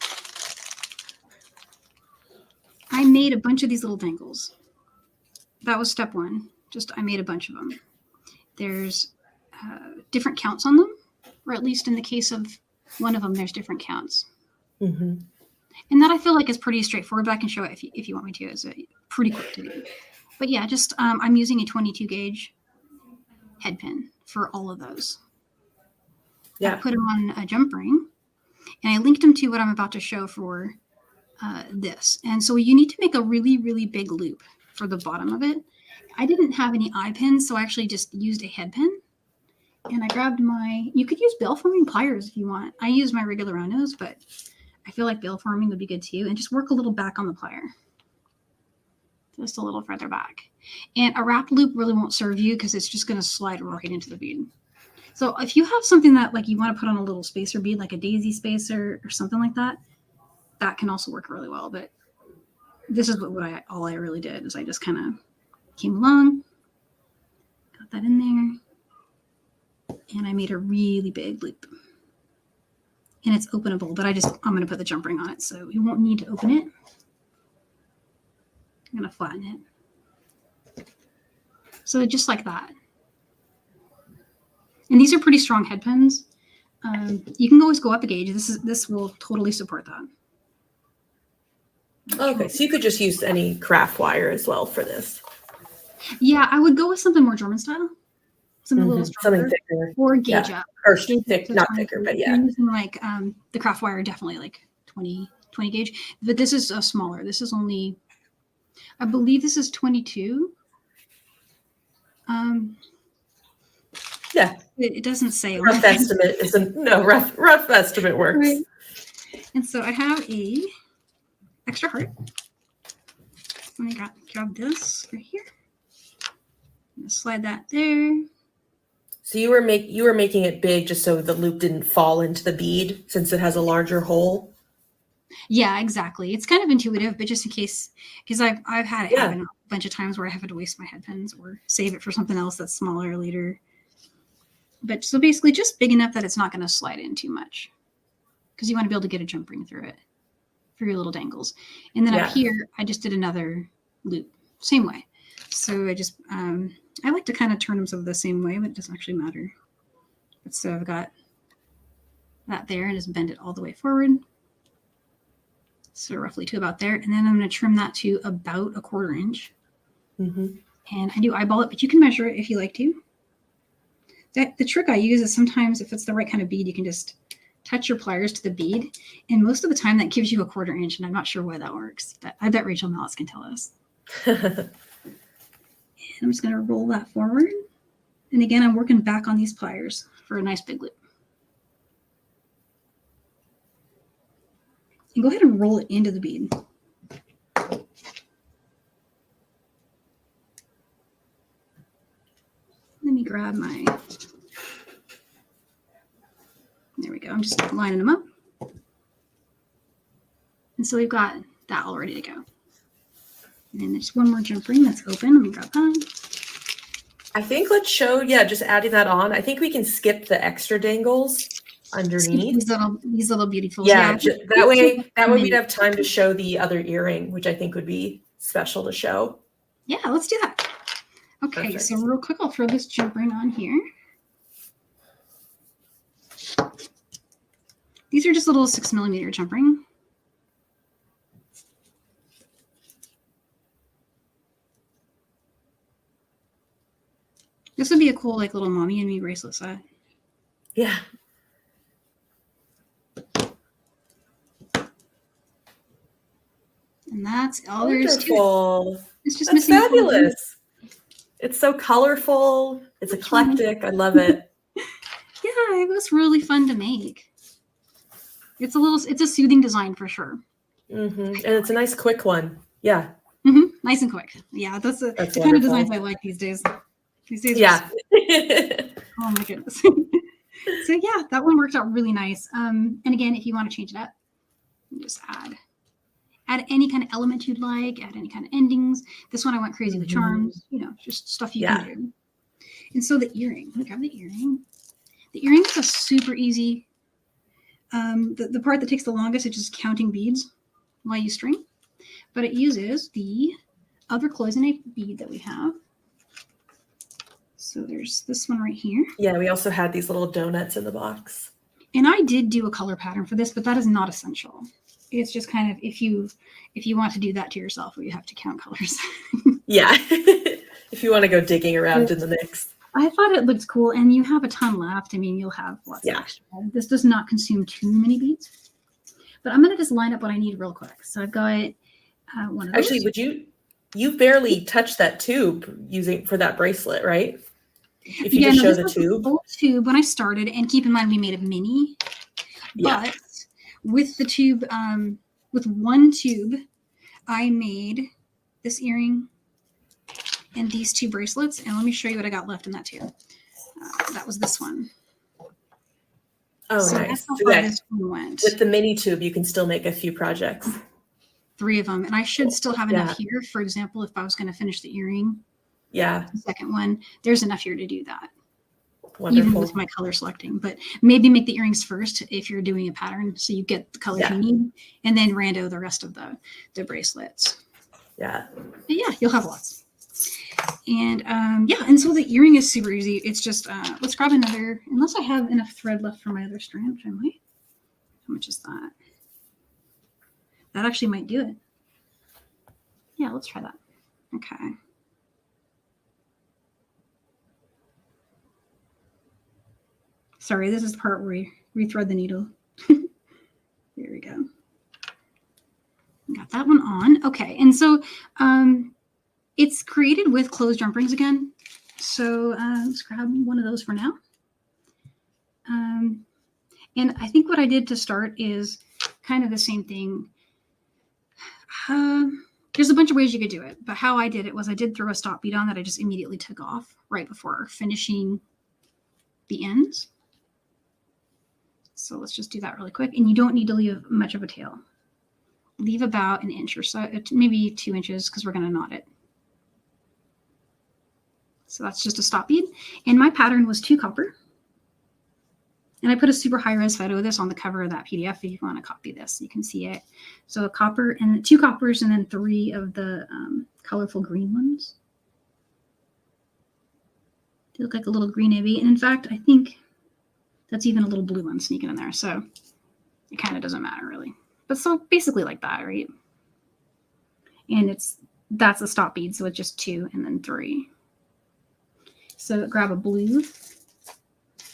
I made a bunch of these little dangles. That was step 1. I made a bunch of them. There's different counts on them, or at least in the case of one of them, there's different counts. Mm-hmm. And that I feel like is pretty straightforward, but I can show it if you want me to. It's pretty quick to do. But yeah, just I'm using a 22 gauge head pin for all of those. Yeah. I put them on a jump ring, and I linked them to what I'm about to show for this. And so you need to make a really, really big loop for the bottom of it. I didn't have any eye pins, so I actually just used a head pin. And I grabbed you could use bail forming pliers if you want. I use my regular round nose, but I feel like bail forming would be good too. And just work a little back on the plier. Just a little further back. And a wrapped loop really won't serve you because it's just going to slide right into the bead. So if you have something that like you want to put on a little spacer bead, like a daisy spacer or something like that, that can also work really well. But this is all I really did is I just kind of came along, got that in there, and I made a really big loop. And it's openable, but I'm going to put the jump ring on it, so you won't need to open it. I'm going to flatten it. So just like that. And these are pretty strong head pins. You can always go up a gauge. This will totally support that. Okay, so you could just use any craft wire as well for this. Yeah, I would go with something more German style. Something a little stronger. Something thicker. Or gauge up. Or Gauge thick, not thicker, but yeah. You're using like the craft wire, definitely like 20 gauge. But this is smaller. This is only, I believe this is 22. Yeah. It doesn't say. Rough estimate isn't, no, rough estimate works. Right. And so I have a extra heart. Let me grab this right here. I'm gonna slide that there. So you were making it big just so the loop didn't fall into the bead since it has a larger hole. Yeah, exactly. It's kind of intuitive, but just in case, because I've had it happen a bunch of times where I have to waste my head pins or save it for something else that's smaller later. But so basically just big enough that it's not going to slide in too much, because you want to be able to get a jump ring through it for your little dangles. And then up here, I just did another loop, same way. So I just, I like to kind of turn them so the same way, but it doesn't actually matter. But so I've got that there and just bend it all the way forward. So roughly to about there. And then I'm going to trim that to about 1/4 inch. Mm-hmm. And I do eyeball it, but you can measure it if you like to. The trick I use is sometimes if it's the right kind of bead, you can just touch your pliers to the bead. And most of the time that gives you 1/4 inch. And I'm not sure why that works, but I bet Rachel Malletz can tell us. And I'm just going to roll that forward. And again, I'm working back on these pliers for a nice big loop. And go ahead and roll it into the bead. Let me grab my, there we go. I'm just lining them up. And so we've got that all ready to go. And then there's one more jump ring that's open. Let me grab that. I think let's show, just adding that on. I think we can skip the extra dangles underneath. These little beautifuls. Yeah, that way we'd have time to show the other earring, which I think would be special to show. Yeah, let's do that. Okay, Perfect. So real quick, I'll throw this jump ring on here. These are just little 6mm jump ring. This would be a cool, like, little mommy and me bracelet set. Yeah. And that's all there is to it. It's just That's missing fabulous. It's so colorful. It's eclectic. I love it. Yeah, it was really fun to make. It's a soothing design for sure. And it's a nice quick one. Yeah. Nice and quick. Yeah, that's the wonderful. kind of designs I like these days. Yeah. Oh my goodness. So yeah, that one worked out really nice. And again, if you want to change it up, just add any kind of element you'd like, add any kind of endings. This one I went crazy with charms, just stuff you can do. And so the earring, let me grab the earring. The earring is a super easy. The part that takes the longest is just counting beads while you string, but it uses the other cloisonne bead that we have. So there's this one right here. Yeah, we also had these little donuts in the box. And I did do a color pattern for this, but that is not essential. It's just kind of if you want to do that to yourself, where you have to count colors. Yeah, if you want to go digging around in the mix. I thought it looked cool, and you have a ton left. I mean, you'll have lots of extra. This does not consume too many beads. But I'm going to just line up what I need real quick. So I've got one of those. Actually, you barely touched that tube using for that bracelet, right? If you just show the tube. Full tube when I started, and keep in mind we made a mini. Yeah. But with the tube, with one tube, I made this earring and these two bracelets. And let me show you what I got left in that tube. That was this one. Oh, so nice. That's how far this one went. With the mini tube, you can still make a few projects. 3 of them. And I should still have enough here. For example, if I was going to finish the earring. Yeah. The second one, there's enough here to do that. Wonderful. Even with my color selecting. But maybe make the earrings first if you're doing a pattern, so you get the colors you need, and then rando the rest of the bracelets. Yeah. But yeah, you'll have lots. And and so the earring is super easy. It's just let's grab another, unless I have enough thread left for my other strand, which I might. How much is that? That actually might do it. Yeah, let's try that. Okay. Sorry, this is the part where we rethread the needle. There we go. Got that one on. Okay, and so it's created with closed jump rings again. So let's grab one of those for now. And I think what I did to start is kind of the same thing. There's a bunch of ways you could do it, but how I did it was I did throw a stop bead on that I just immediately took off right before finishing the ends. So let's just do that really quick. And you don't need to leave much of a tail. Leave about 1 inch or so, maybe 2 inches, because we're going to knot it. So that's just a stop bead. And my pattern was 2 copper. And I put a super high res photo of this on the cover of that PDF if you want to copy this. You can see it. So a copper and 2 coppers and then 3 of the colorful green ones. They look like a little green navy. And in fact, I think that's even a little blue one sneaking in there. So it kind of doesn't matter really. But so basically like that, right? And that's a stop bead. So it's just 2 and then 3. So grab a blue,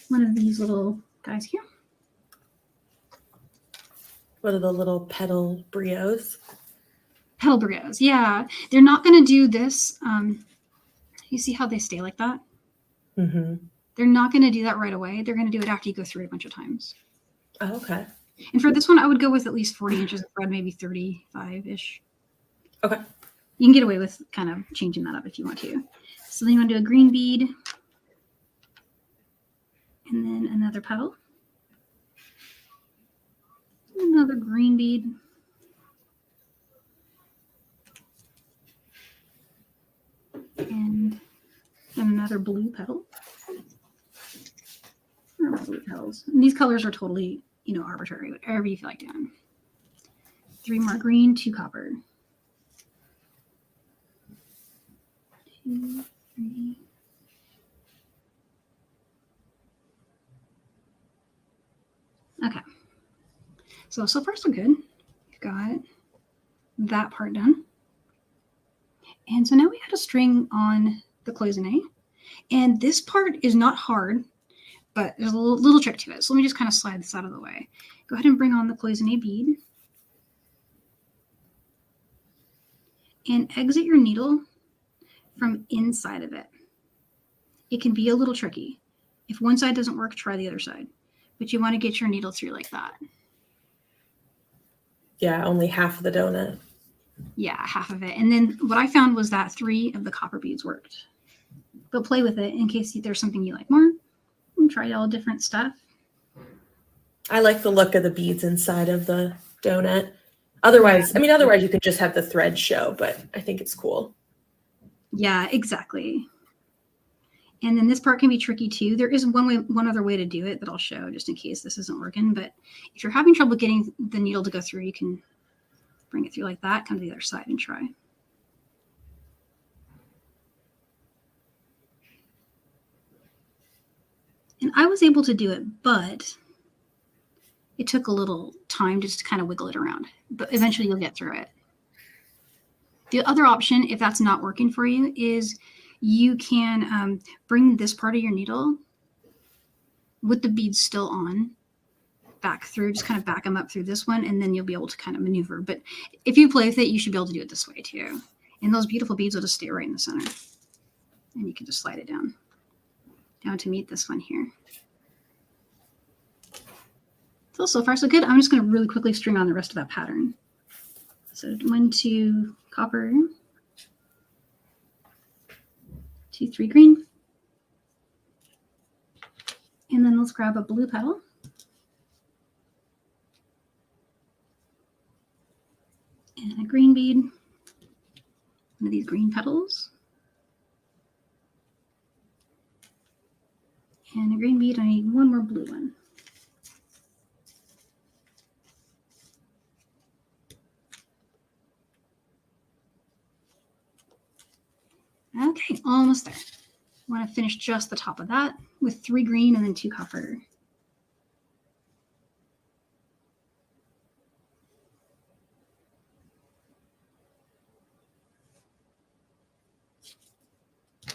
one of these little guys here. What are the little petal brios? Petal brios, yeah. They're not going to do this. You see how they stay like that? Mm-hmm. They're not going to do that right away. They're going to do it after you go through it a bunch of times. Oh, okay. And for this one, I would go with at least 40 inches of thread, maybe 35-ish. Okay. You can get away with kind of changing that up if you want to. So then you want to do a green bead. And then another petal. Another green bead. And then another blue petal. Blue petals. And these colors are totally, arbitrary, whatever you feel like doing. 3 more green, 2 copper. 2, 3. Okay. So far so good. We've got that part done. And so now we had a string on the cloisonne. And this part is not hard, but there's a little trick to it. So let me just kind of slide this out of the way. Go ahead and bring on the cloisonne bead. And exit your needle from inside of it. It can be a little tricky. If one side doesn't work, try the other side. But you want to get your needle through like that. Yeah, only half of the donut. Yeah, half of it. And then what I found was that 3 of the copper beads worked. But play with it in case there's something you like more. And try all different stuff. I like the look of the beads inside of the donut. Otherwise you could just have the thread show, but I think it's cool. Yeah, exactly. And then this part can be tricky too. There is one other way to do it that I'll show just in case this isn't working. But if you're having trouble getting the needle to go through, you can bring it through like that, come to the other side and try. And I was able to do it, but it took a little time just to kind of wiggle it around. But eventually you'll get through it. The other option, if that's not working for you, is you can bring this part of your needle with the beads still on back through, just kind of back them up through this one, and then you'll be able to kind of maneuver. But if you play with it, you should be able to do it this way too. And those beautiful beads will just stay right in the center. And you can just slide it down to meet this one here. So far so good. I'm just going to really quickly string on the rest of that pattern. So 1, 2 copper, 2, 3 green. And then let's grab a blue petal. And a green bead. One of these green petals. And a green bead. I need one more blue one. Okay, almost there. I want to finish just the top of that with 3 green and then 2 copper.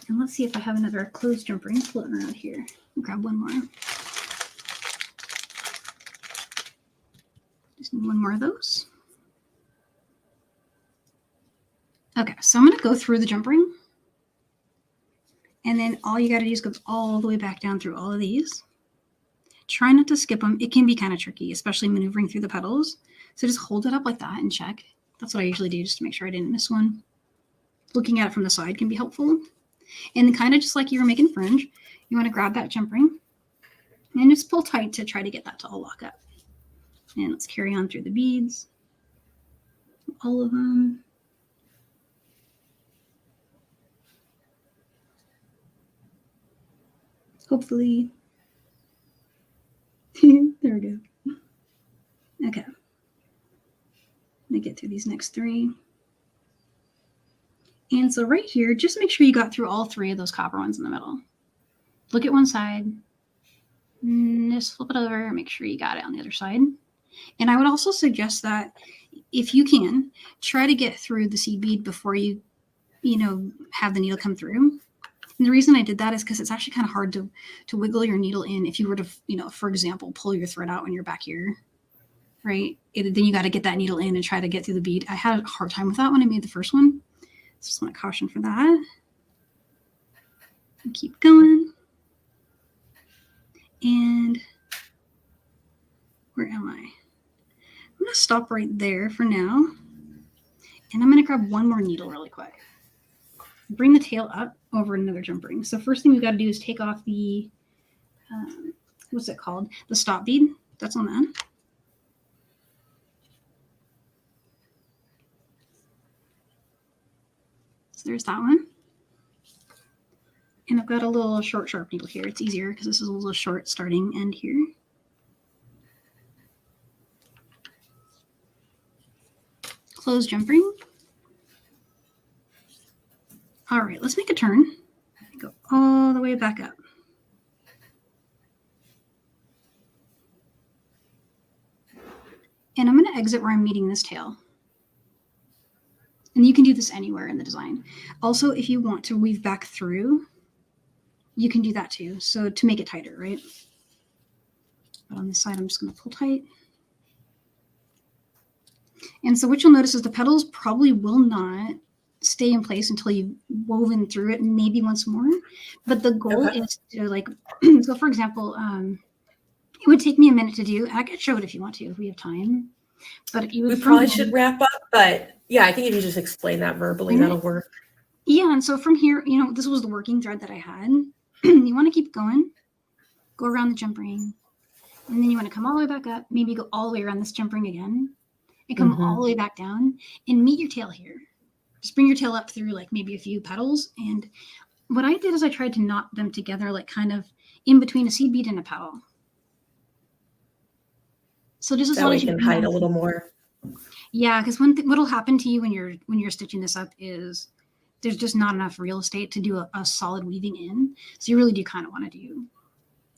And let's see if I have another closed jump ring floating around here. I'll grab one more. Just need one more of those. Okay, so I'm going to go through the jump ring. And then all you got to do is go all the way back down through all of these. Try not to skip them. It can be kind of tricky, especially maneuvering through the petals. So just hold it up like that and check. That's what I usually do just to make sure I didn't miss one. Looking at it from the side can be helpful. And then kind of just like you were making fringe, you want to grab that jump ring and just pull tight to try to get that to all lock up. And let's carry on through the beads. All of them. Hopefully. There we go. Okay. Let me get through these next 3. And so right here, just make sure you got through all 3 of those copper ones in the middle. Look at one side. Just flip it over. Make sure you got it on the other side. And I would also suggest that if you can, try to get through the seed bead before you have the needle come through. And the reason I did that is because it's actually kind of hard to wiggle your needle in if you were to, for example, pull your thread out when you're back here, right? Then you got to get that needle in and try to get through the bead. I had a hard time with that when I made the first one. So just want to caution for that. And keep going. And where am I? I'm going to stop right there for now. And I'm going to grab one more needle really quick. Bring the tail up over another jump ring. So first thing we got to do is take off the, what's it called? The stop bead that's on the end. So there's that one. And I've got a little short sharp needle here. It's easier because this is a little short starting end here. Close jump ring. All right, let's make a turn. Go all the way back up. And I'm going to exit where I'm meeting this tail. And you can do this anywhere in the design. Also, if you want to weave back through, you can do that too. So to make it tighter, right? But on this side, I'm just going to pull tight. And so what you'll notice is the petals probably will not stay in place until you've woven through it maybe once more. But the goal is to like, so for example, it would take me a minute to do. I could show it if you want to, if we have time. But you would we probably should wrap up, but yeah, I think if you just explain that verbally, that'll work. Yeah, and so from here, you know, this was the working thread that I had. You want to keep going, go around the jump ring, and then you want to come all the way back up, maybe go all the way around this jump ring again, and come all the way back down, and meet your tail here. Just bring your tail up through like maybe a few petals. And what I did is I tried to knot them together like kind of in between a seed bead and a petal. So just as that long way as you can hide a little more. Yeah, because what'll happen to you when you're stitching this up is there's just not enough real estate to do a solid weaving in. So you really do kind of want to do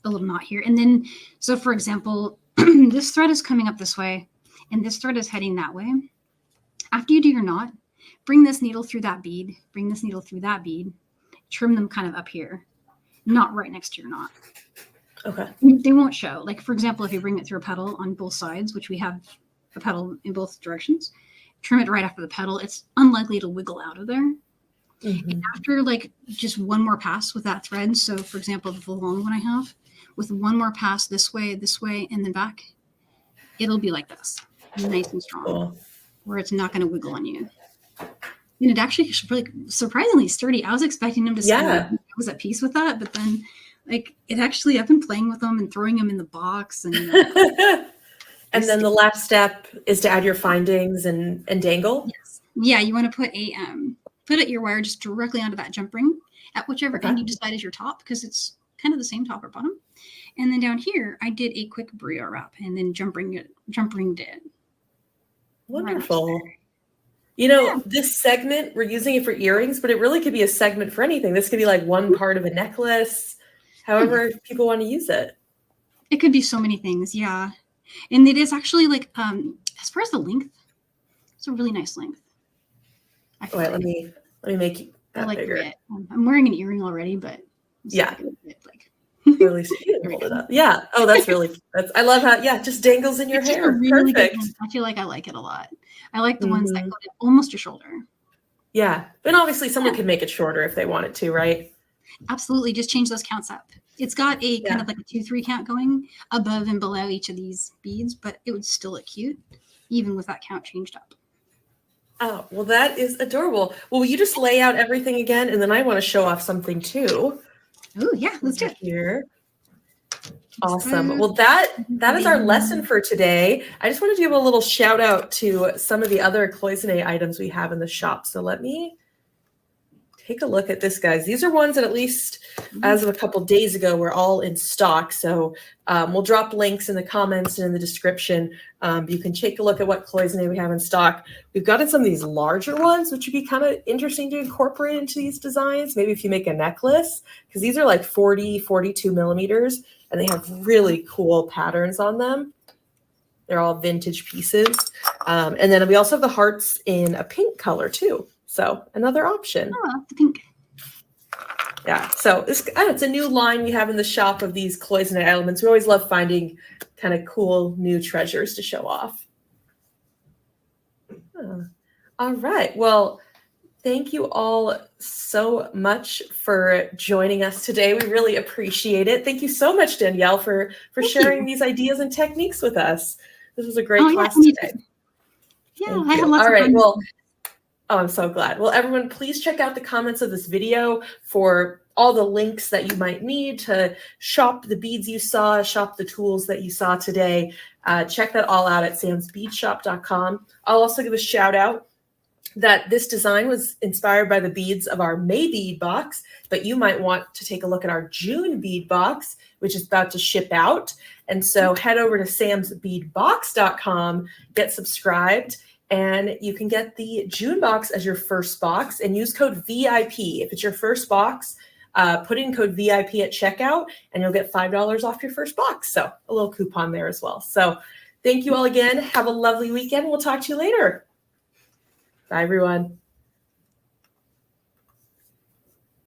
a little knot here. And then, so for example, this thread is coming up this way and this thread is heading that way. After you do your knot, bring this needle through that bead, bring this needle through that bead, trim them kind of up here, not right next to your knot. Okay. They won't show. Like, for example, if you bring it through a petal on both sides, which we have a petal in both directions, trim it right after the petal, it's unlikely to wiggle out of there. And after like just one more pass with that thread, so for example, the long one I have, with one more pass this way, and then back, it'll be like this, nice and strong, where it's not going to wiggle on you. And it actually is really surprisingly sturdy. I was expecting them to say like, I was at peace with that, but then like it actually, I've been playing with them and throwing them in the box. And and then the last step is to add your findings and dangle. Yes. Yeah, you want to put a put your wire just directly onto that jump ring at whichever end you decide is your top, because it's kind of the same top or bottom. And then down here, I did a quick burrito wrap and then jump ringed it. Wonderful. Right, you know, this segment, we're using it for earrings, but it really could be a segment for anything. This could be like one part of a necklace, however people want to use it. It could be so many things, yeah. And it is actually like, as far as the length, it's a really nice length. All right, let me make that bigger. It. I'm wearing an earring already, but yeah. Really, so you can hold it up. Yeah. Oh, that's really. I love how. Yeah, just dangles in your hair. Really perfect. I feel like I like it a lot. I like the ones that go to almost your shoulder. Yeah, but obviously someone can make it shorter if they wanted to, right? Absolutely. Just change those counts up. It's got a kind of like a 2-3 count going above and below each of these beads, but it would still look cute, even with that count changed up. Oh, well, that is adorable. Well, will you just lay out everything again? And then I want to show off something too. Oh, yeah. Let's do it. Here. Awesome. Well, that is our lesson for today. I just wanted to give a little shout out to some of the other cloisonne items we have in the shop. So let me take a look at this, guys. These are ones that at least as of a couple days ago were all in stock. So we'll drop links in the comments and in the description. You can take a look at what cloisonne we have in stock. We've gotten some of these larger ones, which would be kind of interesting to incorporate into these designs. Maybe if you make a necklace, because these are like 40, 42 millimeters, and they have really cool patterns on them. They're all vintage pieces. And then we also have the hearts in a pink color too. So another option. Oh, the pink. Yeah. So it's a new line we have in the shop of these cloisonne elements. We always love finding kind of cool new treasures to show off. All right. Well, Thank you all so much for joining us today. We really appreciate it. Thank you so much, Danielle, for Thank sharing you. these ideas and techniques with us. This was a great Oh, yeah, class anytime. today. Yeah, Thank I had you. lots All of right. fun. Well, oh, I'm so glad. Well, everyone, please check out the comments of this video for all the links that you might need to shop the beads you saw, shop the tools that you saw today. Check that all out at samsbeadshop.com. I'll also give a shout out that this design was inspired by the beads of our May bead box, but you might want to take a look at our June bead box, which is about to ship out. And so head over to samsbeadbox.com, get subscribed, and you can get the June box as your first box and use code VIP. If it's your first box, put in code VIP at checkout and you'll get $5 off your first box. So a little coupon there as well. So thank you all again. Have a lovely weekend. We'll talk to you later. Bye, everyone.